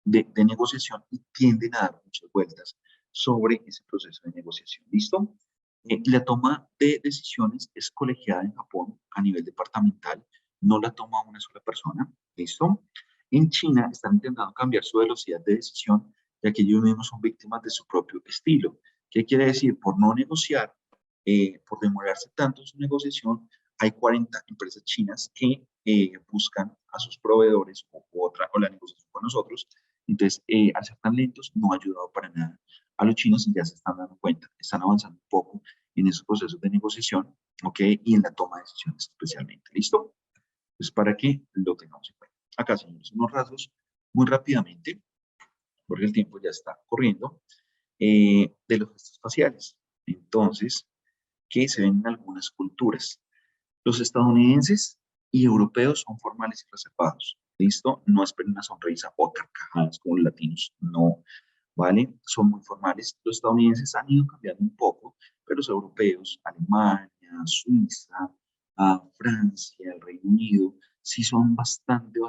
de negociación y tienden a dar muchas vueltas sobre ese proceso de negociación. ¿Listo? La toma de decisiones es colegiada en Japón a nivel departamental, no la toma una sola persona. ¿Listo? En China están intentando cambiar su velocidad de decisión, ya que ellos mismos son víctimas de su propio estilo. ¿Qué quiere decir? Por no negociar, por demorarse tanto en su negociación, hay 40 empresas chinas que buscan a sus proveedores o la negociación con nosotros. Entonces, al ser tan lentos, no ha ayudado para nada a los chinos y ya se están dando cuenta, están avanzando un poco en esos procesos de negociación, ¿ok? Y en la toma de decisiones especialmente. ¿Listo? Pues para que lo tengamos en cuenta. Acá, señores, unos rasgos muy rápidamente, porque el tiempo ya está corriendo. de los gestos faciales. Entonces, que se ven en algunas culturas. Los estadounidenses y europeos son formales y reservados. ¿Listo? No esperen una sonrisa o carcajadas como los latinos. No, ¿vale? Son muy formales. Los estadounidenses han ido cambiando un poco, pero los europeos, Alemania, Suiza, Francia, el Reino Unido, sí son bastante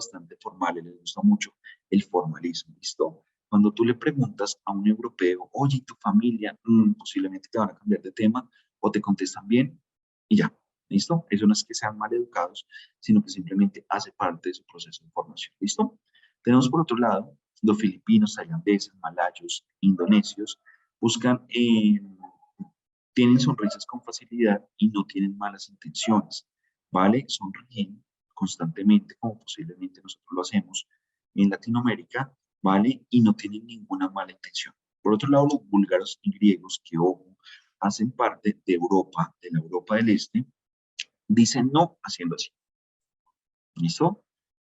formales. Les gusta mucho el formalismo. ¿Listo? Cuando tú le preguntas a un europeo, oye, ¿y tu familia? Posiblemente te van a cambiar de tema o te contestan bien y ya. ¿Listo? Eso no es que sean mal educados, sino que simplemente hace parte de su proceso de formación. ¿Listo? Tenemos por otro lado los filipinos, tailandeses, malayos, indonesios, buscan, tienen sonrisas con facilidad y no tienen malas intenciones, ¿vale? Sonríen constantemente, como posiblemente nosotros lo hacemos en Latinoamérica, ¿vale? Y no tienen ninguna mala intención. Por otro lado, los búlgaros y griegos, que ojo, hacen parte de Europa, de la Europa del Este, dicen no haciendo así. ¿Listo?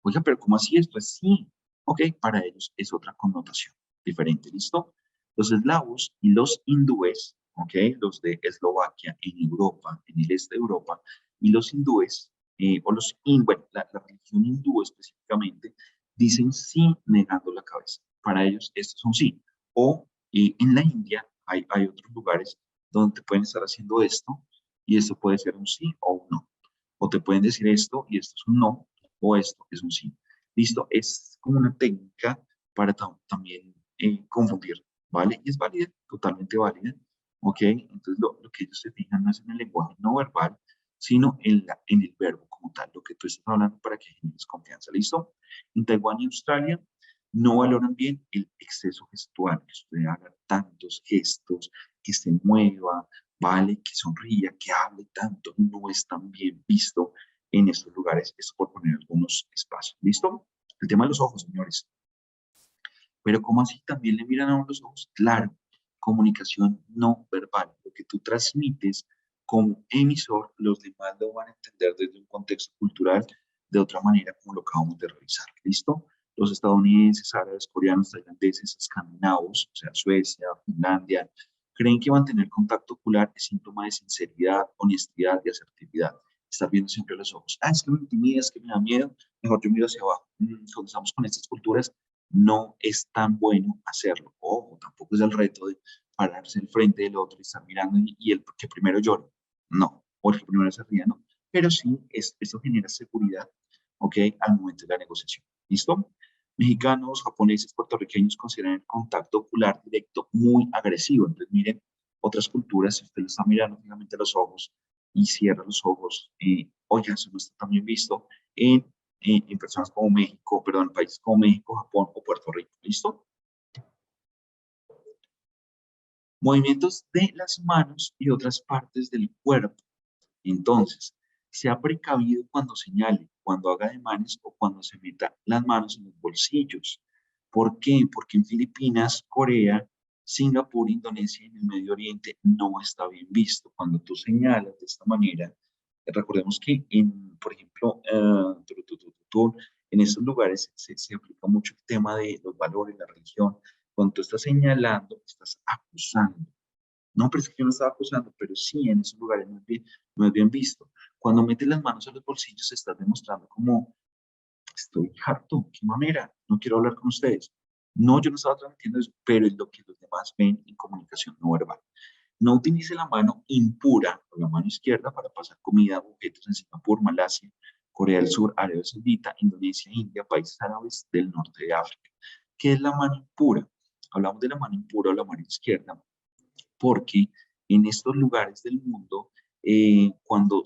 Oiga, pero ¿cómo así esto? Es sí. Ok, para ellos es otra connotación diferente. ¿Listo? Los eslavos y los hindúes, ok, los de Eslovaquia en Europa, en el este de Europa, y los hindúes, bueno, la religión hindú específicamente, dicen sí negando la cabeza. Para ellos esto es un sí. O en la India hay otros lugares donde te pueden estar haciendo esto y esto puede ser un sí o un no. O te pueden decir esto y esto es un no, o esto es un sí. Listo, es como una técnica para también confundir, ¿vale? Y es válida, totalmente válida, ¿ok? Entonces lo que ellos se fijan no es en el lenguaje no verbal, sino en el verbo como tal, lo que tú estás hablando para que generes confianza, ¿listo? En Taiwán y Australia no valoran bien el exceso gestual, que usted haga tantos gestos, que se mueva, ¿vale? Que sonría, que hable tanto, no es tan bien visto en estos lugares. Esto por poner algunos espacios. ¿Listo? El tema de los ojos, señores. Pero ¿cómo así también le miran a uno los ojos? Claro, comunicación no verbal. Lo que tú transmites como emisor, los demás lo van a entender desde un contexto cultural de otra manera, como lo acabamos de revisar. ¿Listo? Los estadounidenses, árabes, coreanos, tailandeses, escandinavos, o sea, Suecia, Finlandia, creen que mantener contacto ocular es síntoma de sinceridad, honestidad y asertividad. Estar viendo siempre los ojos. Ah, es que me intimida, es que me da miedo. Mejor yo miro hacia abajo. Cuando estamos con estas culturas, no es tan bueno hacerlo. Ojo, tampoco es el reto de pararse al frente del otro y estar mirando y el que primero llore. No, o el que primero se ría, no. Pero sí, esto genera seguridad, ¿ok? Al momento de la negociación. ¿Listo? Mexicanos, japoneses, puertorriqueños consideran el contacto ocular directo muy agresivo. Entonces, miren, otras culturas, si usted lo está mirando fijamente a los ojos y cierra los ojos, oiga, eso no está tan bien visto en personas como México, perdón, países como México, Japón o Puerto Rico. ¿Listo? Movimientos de las manos y otras partes del cuerpo. Entonces, sea precavido cuando señale, cuando haga ademanes o cuando se meta las manos en los bolsillos. ¿Por qué? Porque en Filipinas, Corea, Singapur, Indonesia y en el Medio Oriente no está bien visto. Cuando tú señalas de esta manera, recordemos que por ejemplo, en estos lugares se aplica mucho el tema de los valores, la religión. Cuando tú estás señalando, estás acusando. No, pero es que yo no estaba acusando, pero sí, en esos lugares no es bien visto. Cuando metes las manos en los bolsillos, estás demostrando como, estoy harto, qué mamera, no quiero hablar con ustedes. No, yo no estaba transmitiendo eso, pero es lo que los demás ven en comunicación no verbal. No utilice la mano impura o la mano izquierda para pasar comida o objetos en Singapur, Malasia, Corea del Sur, Arabia Saudita, Indonesia, India, países árabes del norte de África. ¿Qué es la mano impura? Hablamos de la mano impura o la mano izquierda porque en estos lugares del mundo, cuando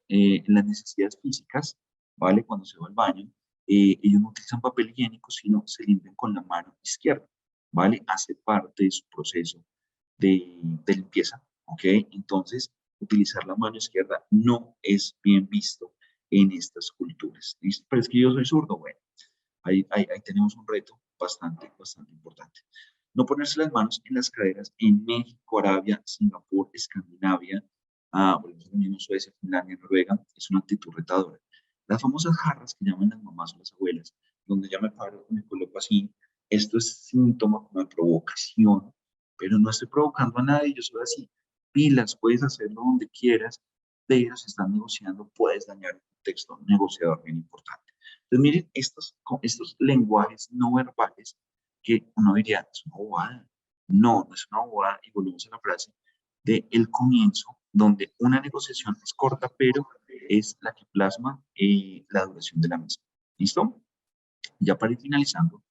en las necesidades físicas, ¿vale? Cuando se va al baño, ellos no utilizan papel higiénico, sino se limpian con la mano izquierda, ¿vale? Hace parte de su proceso de limpieza, ¿ok? Entonces, utilizar la mano izquierda no es bien visto en estas culturas. ¿Listo? Pero es que yo soy zurdo, bueno, ahí tenemos un reto bastante importante. No ponerse las manos en las caderas en México, Arabia, Singapur, Escandinavia, bueno, mismo Suecia, Finlandia, Noruega, es una actitud retadora. Las famosas jarras que llaman las mamás o las abuelas, donde ya me paro, me coloco así, Esto es síntoma como de provocación, pero no estoy provocando a nadie, yo soy así. Pilas, puedes hacerlo donde quieras, pero si estás negociando, puedes dañar el contexto negociador bien importante. Entonces, miren, estos lenguajes no verbales que uno diría, es una bobada. No, no es una bobada, y volvemos a la frase de el comienzo, donde una negociación es corta, pero es la que plasma la duración de la misma. ¿Listo? Ya para ir finalizando,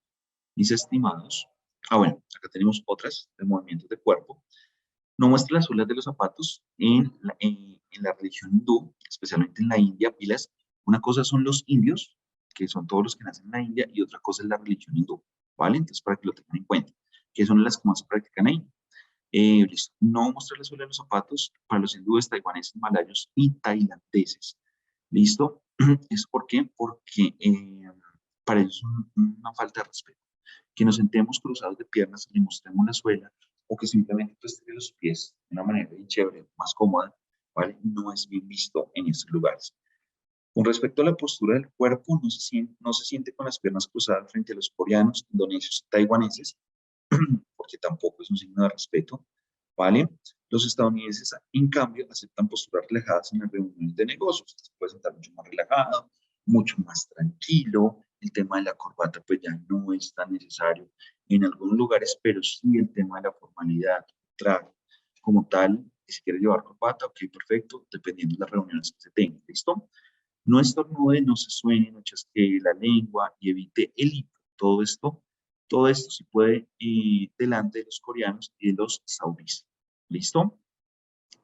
mis estimados, bueno, acá tenemos otras de movimientos de cuerpo. No muestra las suelas de los zapatos en la religión hindú, especialmente en la India, pilas. Una cosa son los indios, que son todos los que nacen en la India, y otra cosa es la religión hindú, ¿vale? Entonces, para que lo tengan en cuenta, que son las que más se practican ahí. Listo. No mostrar la suela de los zapatos para los hindúes, taiwaneses, malayos y tailandeses. ¿Listo? ¿Es por qué? Porque para ellos es una falta de respeto. Que nos sentemos cruzados de piernas y le mostremos la suela, o que simplemente tú estires los pies de una manera bien chévere, más cómoda, ¿vale? No es bien visto en estos lugares. Con respecto a la postura del cuerpo, no se siente con las piernas cruzadas frente a los coreanos, indonesios y taiwaneses, porque tampoco es un signo de respeto, ¿vale? Los estadounidenses, en cambio, aceptan posturas relajadas en las reuniones de negocios. Se puede sentar mucho más relajado, mucho más tranquilo. El tema de la corbata, pues ya no es tan necesario en algunos lugares, pero sí el tema de la formalidad, traje, como tal, si quiere llevar corbata, ok, perfecto, dependiendo de las reuniones que se tengan, ¿listo? No estornude, no se suene, no chasquee la lengua y evite el hipo. Todo esto sí puede delante de los coreanos y de los saudíes. ¿Listo?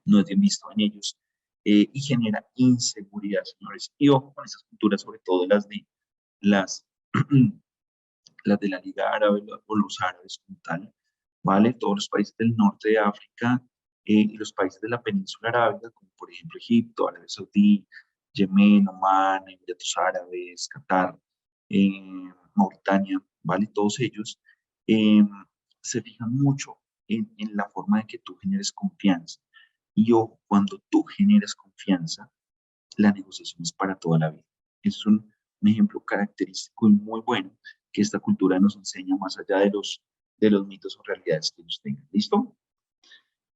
No es bien visto en ellos y genera inseguridad, señores. Y ojo con esas culturas, sobre todo las, las de la Liga Árabe o los árabes como tal, ¿vale? Todos los países del norte de África y los países de la península arábiga, como por ejemplo Egipto, Arabia Saudí, Yemen, Omán, Emiratos Árabes, Qatar, Mauritania, ¿vale? Todos ellos eh, se fijan mucho en la forma de que tú generes confianza. Y ojo, cuando tú generas confianza, la negociación es para toda la vida. Es un ejemplo característico y muy bueno que esta cultura nos enseña más allá de los mitos o realidades que ellos tengan. ¿Listo?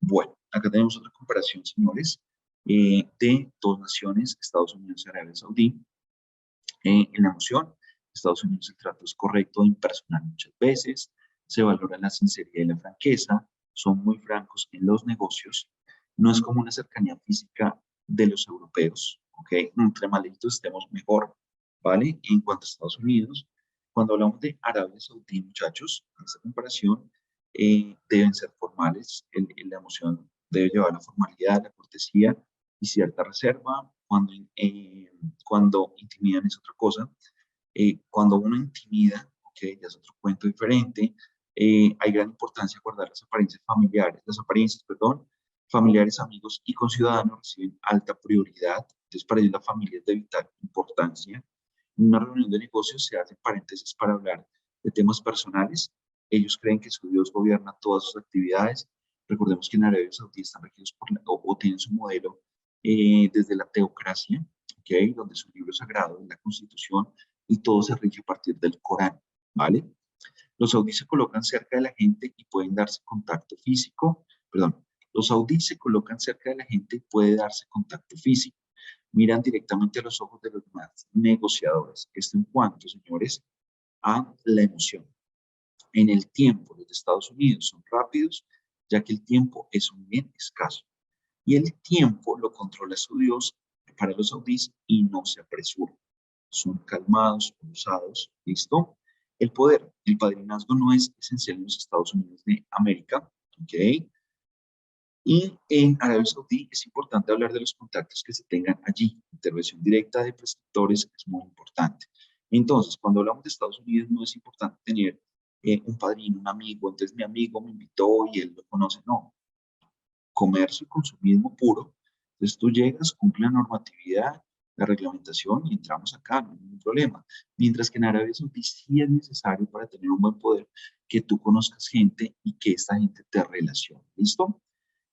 Bueno, acá tenemos otra comparación, señores, de dos naciones, Estados Unidos y Arabia Saudí. En la emoción, Estados Unidos el trato es correcto e impersonal muchas veces, se valora la sinceridad y la franqueza, son muy francos en los negocios, no es como una cercanía física de los europeos, ¿ok? Entre más lejitos estemos mejor, ¿vale? En cuanto a Estados Unidos, cuando hablamos de Arabia Saudí, muchachos, en esta comparación, deben ser formales, la emoción debe llevar la formalidad, la cortesía y cierta reserva. Cuando intimidan es otra cosa. Cuando uno intimida, ok, ya es otro cuento diferente. Hay gran importancia guardar las apariencias familiares, las apariencias, perdón, familiares, amigos y conciudadanos reciben alta prioridad. Entonces, para ellos la familia es de vital importancia. En una reunión de negocios se hacen paréntesis para hablar de temas personales. Ellos creen que su Dios gobierna todas sus actividades. Recordemos que en Arabia Saudí están regidos o tienen su modelo desde la teocracia, ¿okay? Donde su libro sagrado es la Constitución y todo se rige a partir del Corán, ¿vale? Los saudíes se colocan cerca de la gente y pueden darse contacto físico, perdón, los saudíes se colocan cerca de la gente y puede darse contacto físico. Miran directamente a los ojos de los demás negociadores. Esto en cuanto, señores, a la emoción. En el tiempo, los de Estados Unidos son rápidos, ya que el tiempo es un bien escaso. Y el tiempo lo controla su Dios para los saudíes y no se apresuran. Son calmados, pausados, ¿listo? El poder, el padrinazgo no es esencial en los Estados Unidos de América, ¿ok? Y en Arabia Saudí es importante hablar de los contactos que se tengan allí. Intervención directa de prescriptores es muy importante. Entonces, cuando hablamos de Estados Unidos, no es importante tener un padrino, un amigo. Entonces, mi amigo me invitó y él lo conoce. No, comercio y consumismo puro. Entonces tú llegas, cumple la normatividad, la reglamentación y entramos acá, no hay ningún problema. Mientras que en Arabia Saudí sí es necesario para tener un buen poder que tú conozcas gente y que esta gente te relacione. ¿Listo?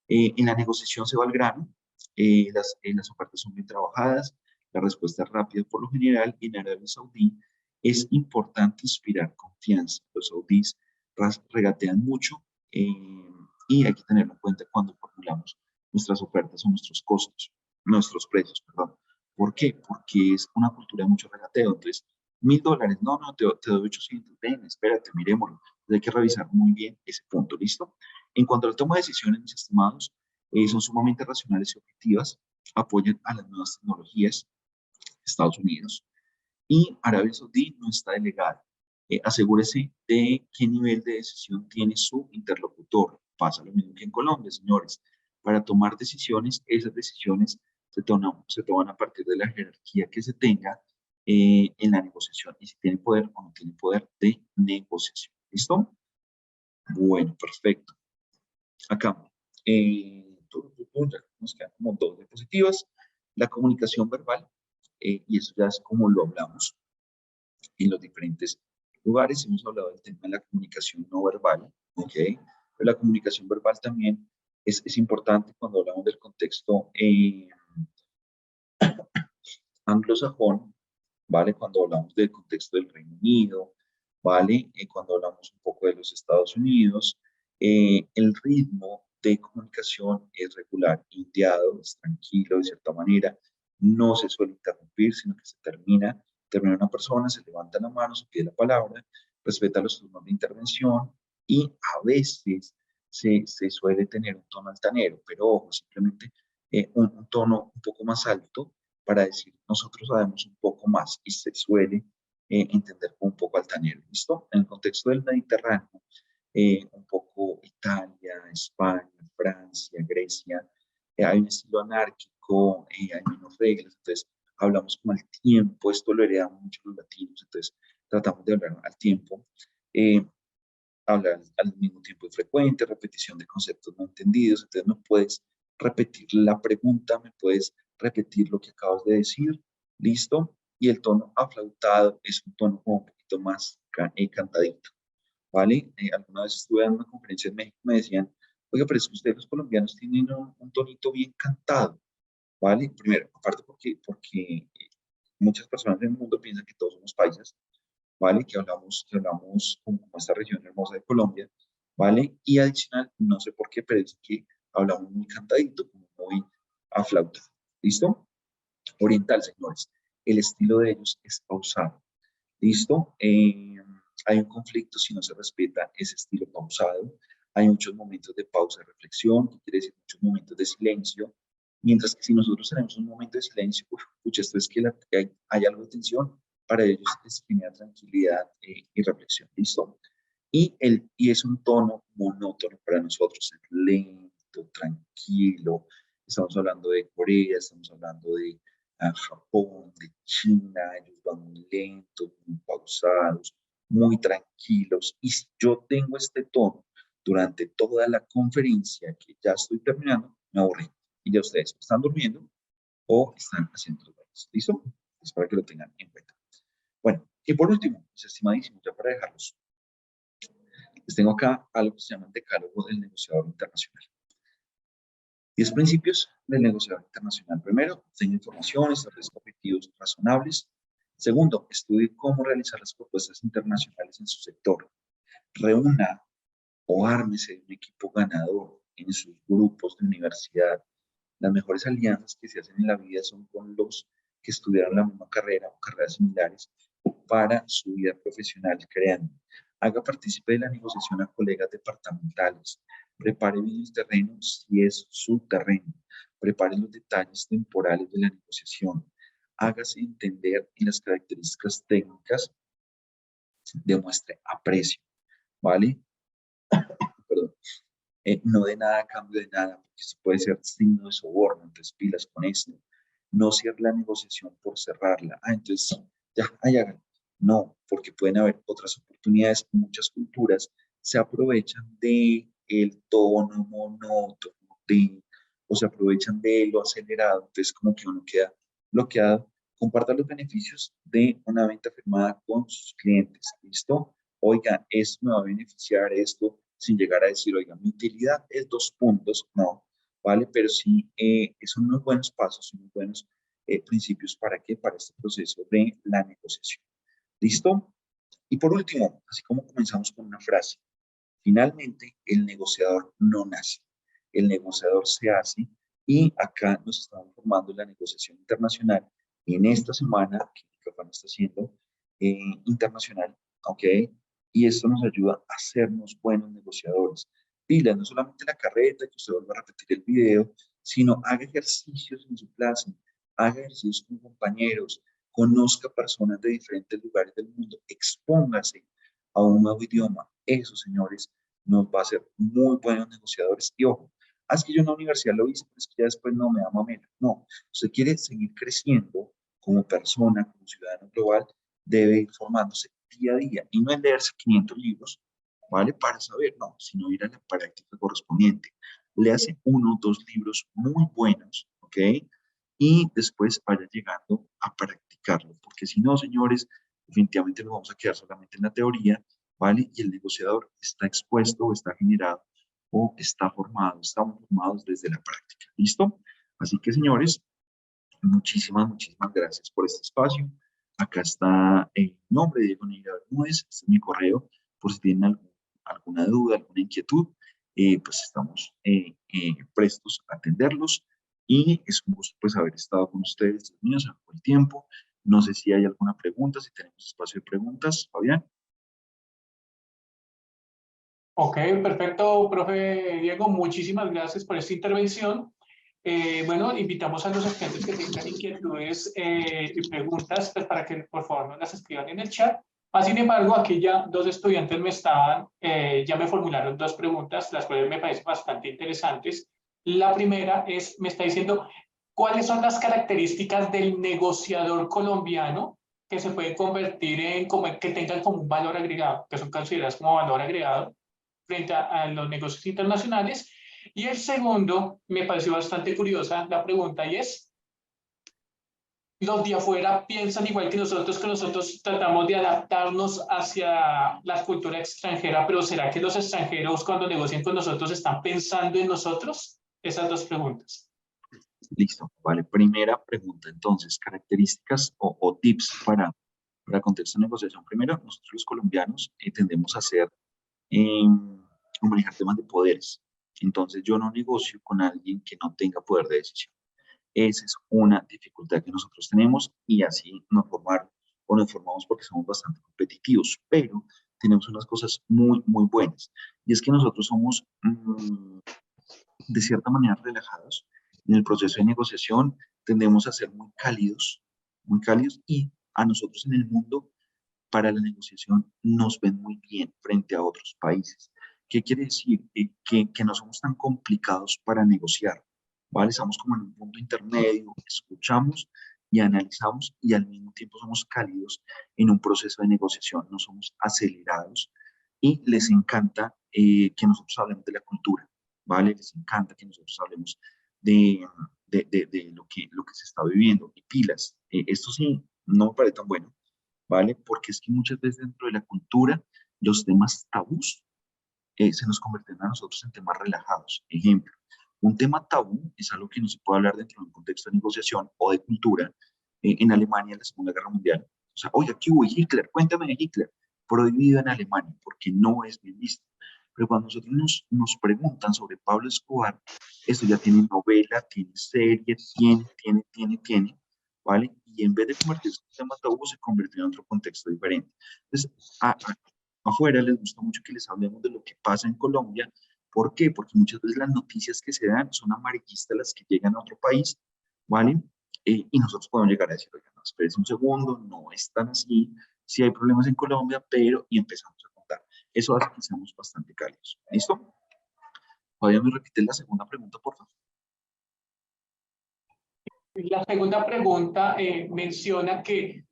En la negociación se va al grano, las ofertas son bien trabajadas, la respuesta es rápida por lo general y en Arabia Saudí Es importante inspirar confianza. Los saudíes regatean mucho y hay que tenerlo en cuenta cuando formulamos nuestras ofertas o nuestros precios, perdón. ¿Por qué? Porque es una cultura de mucho regateo. Entonces, $1000, no, te doy 800, ven, espérate, miremoslo. Entonces, hay que revisar muy bien ese punto, ¿listo? En cuanto a la toma de decisiones, mis estimados, son sumamente racionales y objetivas, apoyan a las nuevas tecnologías, Estados Unidos, y Arabia Saudí no está delegada. Asegúrese de qué nivel de decisión tiene su interlocutor. Pasa lo mismo que en Colombia, señores. Para tomar decisiones, esas decisiones se toman a partir de la jerarquía que se tenga en la negociación y si tiene poder o no tiene poder de negociación. ¿Listo? Bueno, perfecto. Acá, ya nos quedan como dos diapositivas. La comunicación verbal, y eso ya es como lo hablamos en los diferentes lugares. Hemos hablado del tema de la comunicación no verbal, ¿ok? Pero la comunicación verbal también es importante cuando hablamos del contexto anglosajón, ¿vale? Cuando hablamos del contexto del Reino Unido, ¿vale? Cuando hablamos un poco de los Estados Unidos, el ritmo de comunicación es regular, indiado, es tranquilo de cierta manera, no se suele interrumpir, sino que termina una persona, se levanta la mano, se pide la palabra, respeta los turnos de intervención y a veces se suele tener un tono altanero, pero ojo, simplemente un tono un poco más alto para decir nosotros sabemos un poco más y se suele entender como un poco altanero. ¿Listo? En el contexto del Mediterráneo, un poco Italia, España, Francia, Grecia, hay un estilo anárquico, hay menos reglas, entonces hablamos como al tiempo, esto lo heredan mucho los latinos, entonces tratamos de hablar al tiempo. Hablar al mismo tiempo frecuente, repetición de conceptos no entendidos, entonces no puedes repetir la pregunta, me puedes repetir lo que acabas de decir, listo, y el tono aflautado es un tono como un poquito más cantadito, ¿vale? Alguna vez estuve en una conferencia en México y me decían, oiga, pero es que ustedes los colombianos tienen un tonito bien cantado, ¿vale? Primero, aparte porque muchas personas en el mundo piensan que todos somos paisas, ¿vale? Que hablamos como esta región hermosa de Colombia, ¿vale? Y adicional, no sé por qué, pero es que hablamos muy cantadito, como muy aflautado. ¿Listo? Oriental, señores. El estilo de ellos es pausado. ¿Listo? Hay un conflicto si no se respeta ese estilo pausado. Hay muchos momentos de pausa y reflexión, que quiere decir muchos momentos de silencio. Mientras que si nosotros tenemos un momento de silencio, pucha, esto es que hay algo de tensión, para ellos es genera tranquilidad y reflexión. ¿Listo? Y es un tono monótono para nosotros, es lento, tranquilo. Estamos hablando de Corea, estamos hablando de Japón, de China, ellos van muy lentos, muy pausados, muy tranquilos. Y si yo tengo este tono durante toda la conferencia que ya estoy terminando, me aburrí. Y ya ustedes están durmiendo o están haciendo los bailes. ¿Listo? Es para que lo tengan en cuenta. Bueno, y por último, mis estimadísimos, ya para dejarlos, les tengo acá algo que se llama el decálogo del negociador internacional. 10 principios del negociador internacional. Primero, obtenga información, establezca objetivos razonables. Segundo, estudie cómo realizar las propuestas internacionales en su sector. Reúna o ármese de un equipo ganador en sus grupos de universidad. Las mejores alianzas que se hacen en la vida son con los que estudiaron la misma carrera o carreras similares para su vida profesional, créanme. Haga partícipe de la negociación a colegas departamentales. Prepare bien el terreno si es su terreno. Prepare los detalles temporales de la negociación. Hágase entender en las características técnicas. Demuestre aprecio, ¿vale? Perdón. No de nada a cambio de nada, porque esto puede ser signo de soborno, entonces pilas con esto. No cierre la negociación por cerrarla. entonces sí, ya, ahí hagan. No, porque pueden haber otras oportunidades. Muchas culturas se aprovechan de el tono monótono, o se aprovechan de lo acelerado, entonces como que uno queda bloqueado. Comparta los beneficios de una venta firmada con sus clientes, ¿listo? Oigan, esto me va a beneficiar, esto, sin llegar a decir, oigan, mi utilidad es 2 puntos, no, ¿vale? Pero sí, son unos buenos pasos, son unos buenos principios para qué, para este proceso de la negociación. ¿Listo? Y por último, así como comenzamos con una frase, finalmente el negociador no nace, el negociador se hace y acá nos estamos formando la negociación internacional en esta semana que Cafán está haciendo internacional, ¿ok? Y esto nos ayuda a hacernos buenos negociadores. Pilas, no solamente la carreta, que usted vuelva a repetir el video, sino haga ejercicios en su clase, haga ejercicios con compañeros, conozca personas de diferentes lugares del mundo, expóngase a un nuevo idioma. Eso, señores, nos va a hacer muy buenos negociadores. Y ojo, es que yo en la universidad lo hice, pero es que ya después no me da mamera. No, usted quiere seguir creciendo como persona, como ciudadano global, debe ir formándose día a día y no es leerse 500 libros, ¿vale? Para saber, no, sino ir a la práctica correspondiente. Le hace uno o dos libros muy buenos, ¿ok? Y después vaya llegando a practicarlo, porque si no, señores, definitivamente nos vamos a quedar solamente en la teoría, ¿vale? Y el negociador está expuesto o está generado o está formado, estamos formados desde la práctica, ¿listo? Así que, señores, muchísimas gracias por este espacio. Acá está el nombre de Diego Neira Bermúdez, este es mi correo, por si tienen alguna duda, alguna inquietud, pues estamos prestos a atenderlos y es un gusto pues haber estado con ustedes, Dios mío, se me fue el tiempo. No sé si hay alguna pregunta, si tenemos espacio de preguntas, Fabián. Ok, perfecto, profe Diego, muchísimas gracias por esta intervención. Bueno, invitamos a los estudiantes que tengan inquietudes y preguntas, pues para que por favor nos las escriban en el chat. Sin embargo, aquí ya dos estudiantes ya me formularon dos preguntas, las cuales me parecen bastante interesantes. La primera es, me está diciendo, ¿cuáles son las características del negociador colombiano que se puede convertir en, como, que tengan como un valor agregado, que son consideradas como valor agregado frente a los negocios internacionales? Y el segundo, me pareció bastante curiosa la pregunta y es, los de afuera piensan igual que nosotros tratamos de adaptarnos hacia la cultura extranjera, pero ¿será que los extranjeros cuando negocian con nosotros están pensando en nosotros? Esas dos preguntas. Listo, vale. Primera pregunta, entonces, características o tips para contexto de negociación. Primero, nosotros los colombianos tendemos a hacer, a manejar temas de poderes. Entonces, yo no negocio con alguien que no tenga poder de decisión. Esa es una dificultad que nosotros tenemos y así nos formaron o nos formamos porque somos bastante competitivos, pero tenemos unas cosas muy buenas. Y es que nosotros somos de cierta manera relajados. En el proceso de negociación tendemos a ser muy cálidos y a nosotros en el mundo para la negociación nos ven muy bien frente a otros países. ¿Qué quiere decir? Que no somos tan complicados para negociar, ¿vale? Estamos como en un punto intermedio, escuchamos y analizamos y al mismo tiempo somos cálidos en un proceso de negociación, no somos acelerados y les encanta que nosotros hablemos de la cultura, ¿vale? Les encanta que nosotros hablemos de, de lo que se está viviendo. Y pilas, esto sí, no me parece tan bueno, ¿vale? Porque es que muchas veces dentro de la cultura los temas tabús se nos convierten a nosotros en temas relajados. Ejemplo, un tema tabú es algo que no se puede hablar dentro de un contexto de negociación o de cultura. En Alemania, en la Segunda Guerra Mundial, o sea, oye, aquí hubo Hitler, cuéntame de Hitler, prohibido en Alemania porque no es bien visto. Pero cuando nosotros nos preguntan sobre Pablo Escobar, esto ya tiene novela, tiene serie, tiene, ¿vale? Y en vez de convertirse en un tema tabú, se convirtió en otro contexto diferente. Entonces, afuera les gusta mucho que les hablemos de lo que pasa en Colombia. ¿Por qué? Porque muchas veces las noticias que se dan son amarillistas las que llegan a otro país, ¿vale? Y nosotros podemos llegar a decir, oiga, no, espérese un segundo, no es tan así, sí hay problemas en Colombia, pero, y empezamos a contar. Eso hace que seamos bastante cálidos. ¿Listo? Todavía me repite la segunda pregunta, por favor. La segunda pregunta menciona que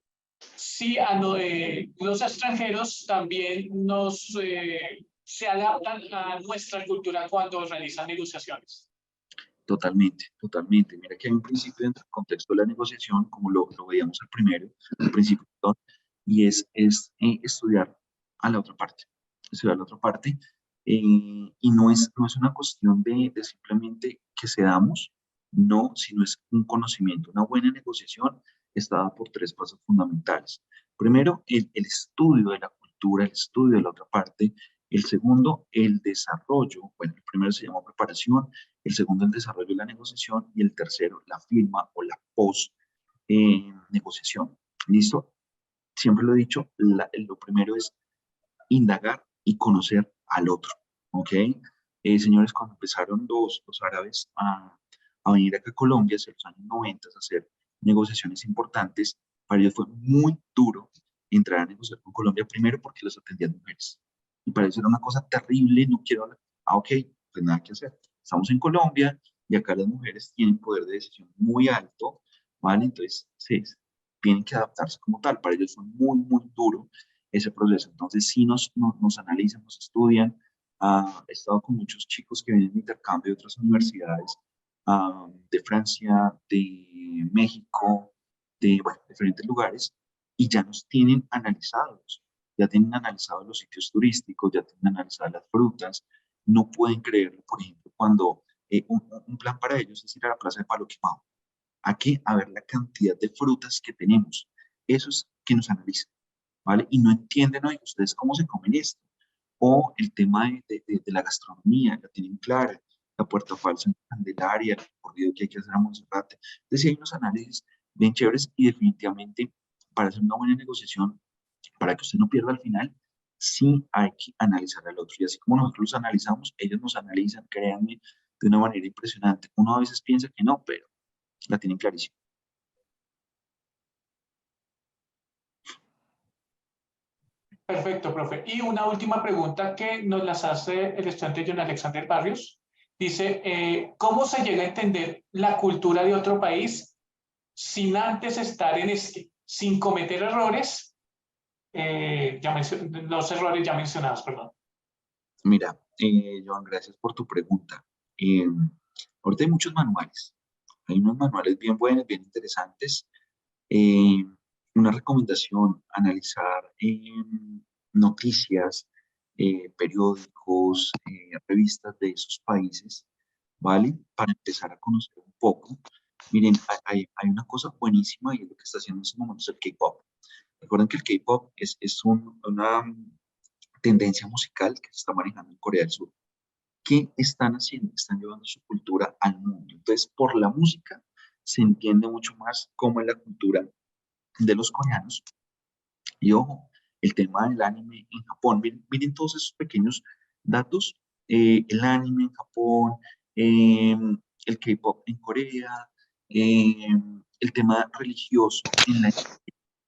sí, los extranjeros también se adaptan a nuestra cultura cuando realizan negociaciones. Totalmente. Mira que hay un principio dentro del contexto de la negociación, como lo veíamos al principio, perdón, y es estudiar a la otra parte, estudiar a la otra parte, y no es una cuestión de simplemente que cedamos, no, sino es un conocimiento. Una buena negociación está dada por tres pasos fundamentales. Primero, el estudio de la cultura, el estudio de la otra parte. El segundo, el desarrollo. Bueno, el primero se llama preparación, el segundo, el desarrollo de la negociación, y el tercero, la firma o la post-negociación. ¿Listo? Siempre lo he dicho, lo primero es indagar y conocer al otro, ¿ok? Señores, cuando empezaron los árabes a venir acá a Colombia hacia los años 90 a hacer negociaciones importantes, para ellos fue muy duro entrar a negociar con Colombia, primero porque los atendían mujeres. Y para ellos era una cosa terrible, no quiero hablar. Ah, ok, pues nada que hacer. Estamos en Colombia y acá las mujeres tienen poder de decisión muy alto, ¿vale? Entonces, sí, tienen que adaptarse como tal. Para ellos fue muy, muy duro ese proceso. Entonces, sí nos analizan, nos estudian. He estado con muchos chicos que vienen de intercambio de otras universidades, de Francia, de México, de bueno, diferentes lugares, y ya nos tienen analizados. Ya tienen analizados los sitios turísticos, ya tienen analizadas las frutas. No pueden creerlo, por ejemplo, cuando un plan para ellos es ir a la Plaza de Palo Quemado. Aquí a ver la cantidad de frutas que tenemos. Eso es que nos analizan, ¿vale? Y no entienden, oye, ustedes cómo se comen esto. O el tema de la gastronomía, la tienen clara, la puerta falsa en Candelaria, el recorrido que hay que hacer a Monserrate. Entonces, sí hay unos análisis bien chéveres y definitivamente para hacer una buena negociación, para que usted no pierda al final, sí hay que analizar al otro. Y así como nosotros los analizamos, ellos nos analizan, créanme, de una manera impresionante. Uno a veces piensa que no, pero la tienen clarísima. Perfecto, profe. Y una última pregunta que nos las hace el estudiante John Alexander Barrios. Dice, ¿cómo se llega a entender la cultura de otro país sin antes estar en este, sin cometer errores, los errores ya mencionados, perdón? Mira, Joan, gracias por tu pregunta. Ahorita hay muchos manuales. Hay unos manuales bien buenos, bien interesantes. Eh, una recomendación, analizar noticias, periódicos, revistas de esos países, ¿vale? Para empezar a conocer un poco. Miren, hay una cosa buenísima y es lo que está haciendo en estos momentos el K-pop. Recuerden que el K-pop es una tendencia musical que se está manejando en Corea del Sur. ¿Qué están haciendo? Están llevando su cultura al mundo. Entonces, por la música se entiende mucho más cómo es la cultura de los coreanos. Y ojo, el tema del anime en Japón. Miren todos esos pequeños datos. El anime en Japón, eh, el K-pop en Corea, eh, el tema religioso en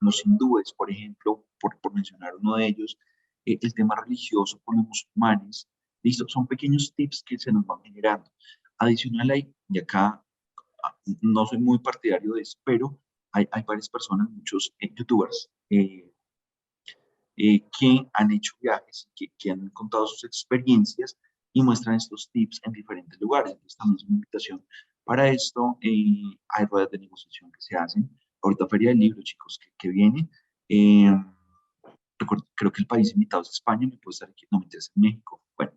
los hindúes, por ejemplo, por mencionar uno de ellos, el tema religioso con los musulmanes. Listo, son pequeños tips que se nos van generando. Adicional hay, y acá no soy muy partidario de eso, pero hay varias personas, muchos youtubers, que han hecho viajes, que han contado sus experiencias y muestran estos tips en diferentes lugares. Entonces también es una invitación para esto. Hay ruedas de negociación que se hacen. Ahorita Feria del Libro, chicos, que viene. Eh, creo que el país invitado es España, me puede estar aquí, no me interesa México. Bueno,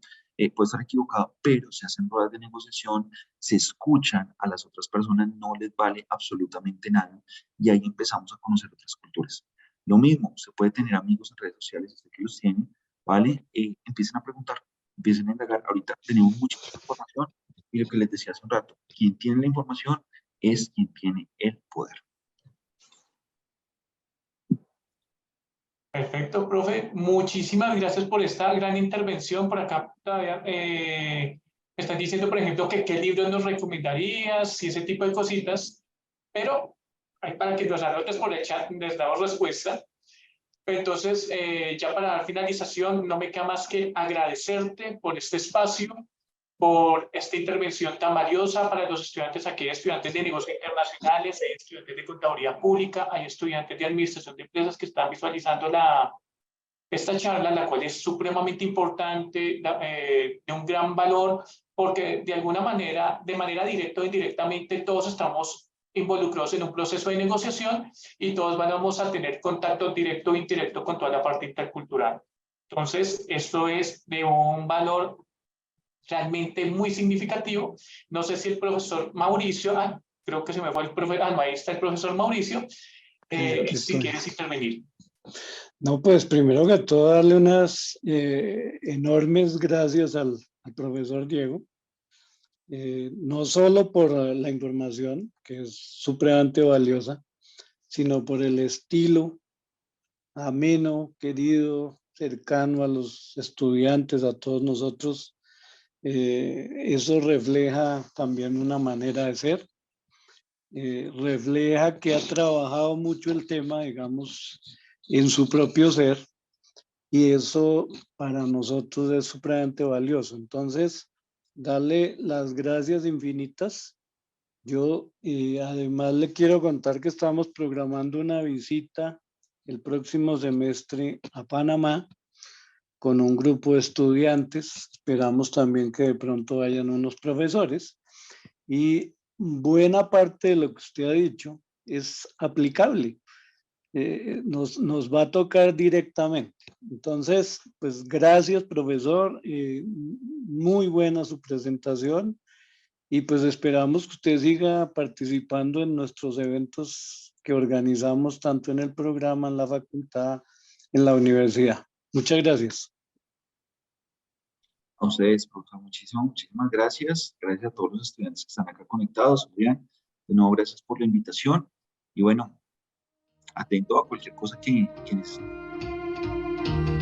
puede estar equivocado, pero se hacen ruedas de negociación, se escuchan a las otras personas, no les vale absolutamente nada y ahí empezamos a conocer otras culturas. Lo mismo, usted puede tener amigos en redes sociales, usted que los tiene, ¿vale? Empiecen a preguntar, empiecen a indagar. Ahorita tenemos mucha información y lo que les decía hace un rato, quien tiene la información es quien tiene el poder. Perfecto, profe. Muchísimas gracias por esta gran intervención. Por acá todavía me están diciendo, por ejemplo, que qué libros nos recomendarías y ese tipo de cositas, pero para que nos anotes por el chat les damos respuesta. Entonces, ya para dar finalización, no me queda más que agradecerte por este espacio, por esta intervención tan valiosa para los estudiantes. Aquí hay estudiantes de negocios internacionales, hay estudiantes de contaduría pública, hay estudiantes de administración de empresas que están visualizando esta charla, la cual es supremamente importante, de un gran valor, porque de alguna manera, de manera directa o indirectamente, todos estamos involucrados en un proceso de negociación y todos vamos a tener contacto directo o indirecto con toda la parte intercultural. Entonces, esto es de un valor realmente muy significativo. No sé si el profesor Mauricio, creo que se me fue el profesor, no, ahí está el profesor Mauricio, si quieres intervenir. No, pues primero que todo darle unas enormes gracias al profesor Diego, no solo por la información, que es supremamente valiosa, sino por el estilo ameno, querido, cercano a los estudiantes, a todos nosotros. Eso refleja también una manera de ser. Refleja que ha trabajado mucho el tema, digamos, en su propio ser, y eso para nosotros es supremamente valioso. Entonces, darle las gracias infinitas. Yo además le quiero contar que estamos programando una visita el próximo semestre a Panamá con un grupo de estudiantes. Esperamos también que de pronto vayan unos profesores, y buena parte de lo que usted ha dicho es aplicable. Nos va a tocar directamente. Entonces, pues gracias, profesor. Muy buena su presentación, y pues esperamos que usted siga participando en nuestros eventos que organizamos tanto en el programa, en la facultad, en la universidad. Muchas gracias. A ustedes, profesor, muchísimas gracias. Gracias a todos los estudiantes que están acá conectados. Julián, de nuevo, gracias por la invitación. Y bueno, atento a cualquier cosa que necesiten.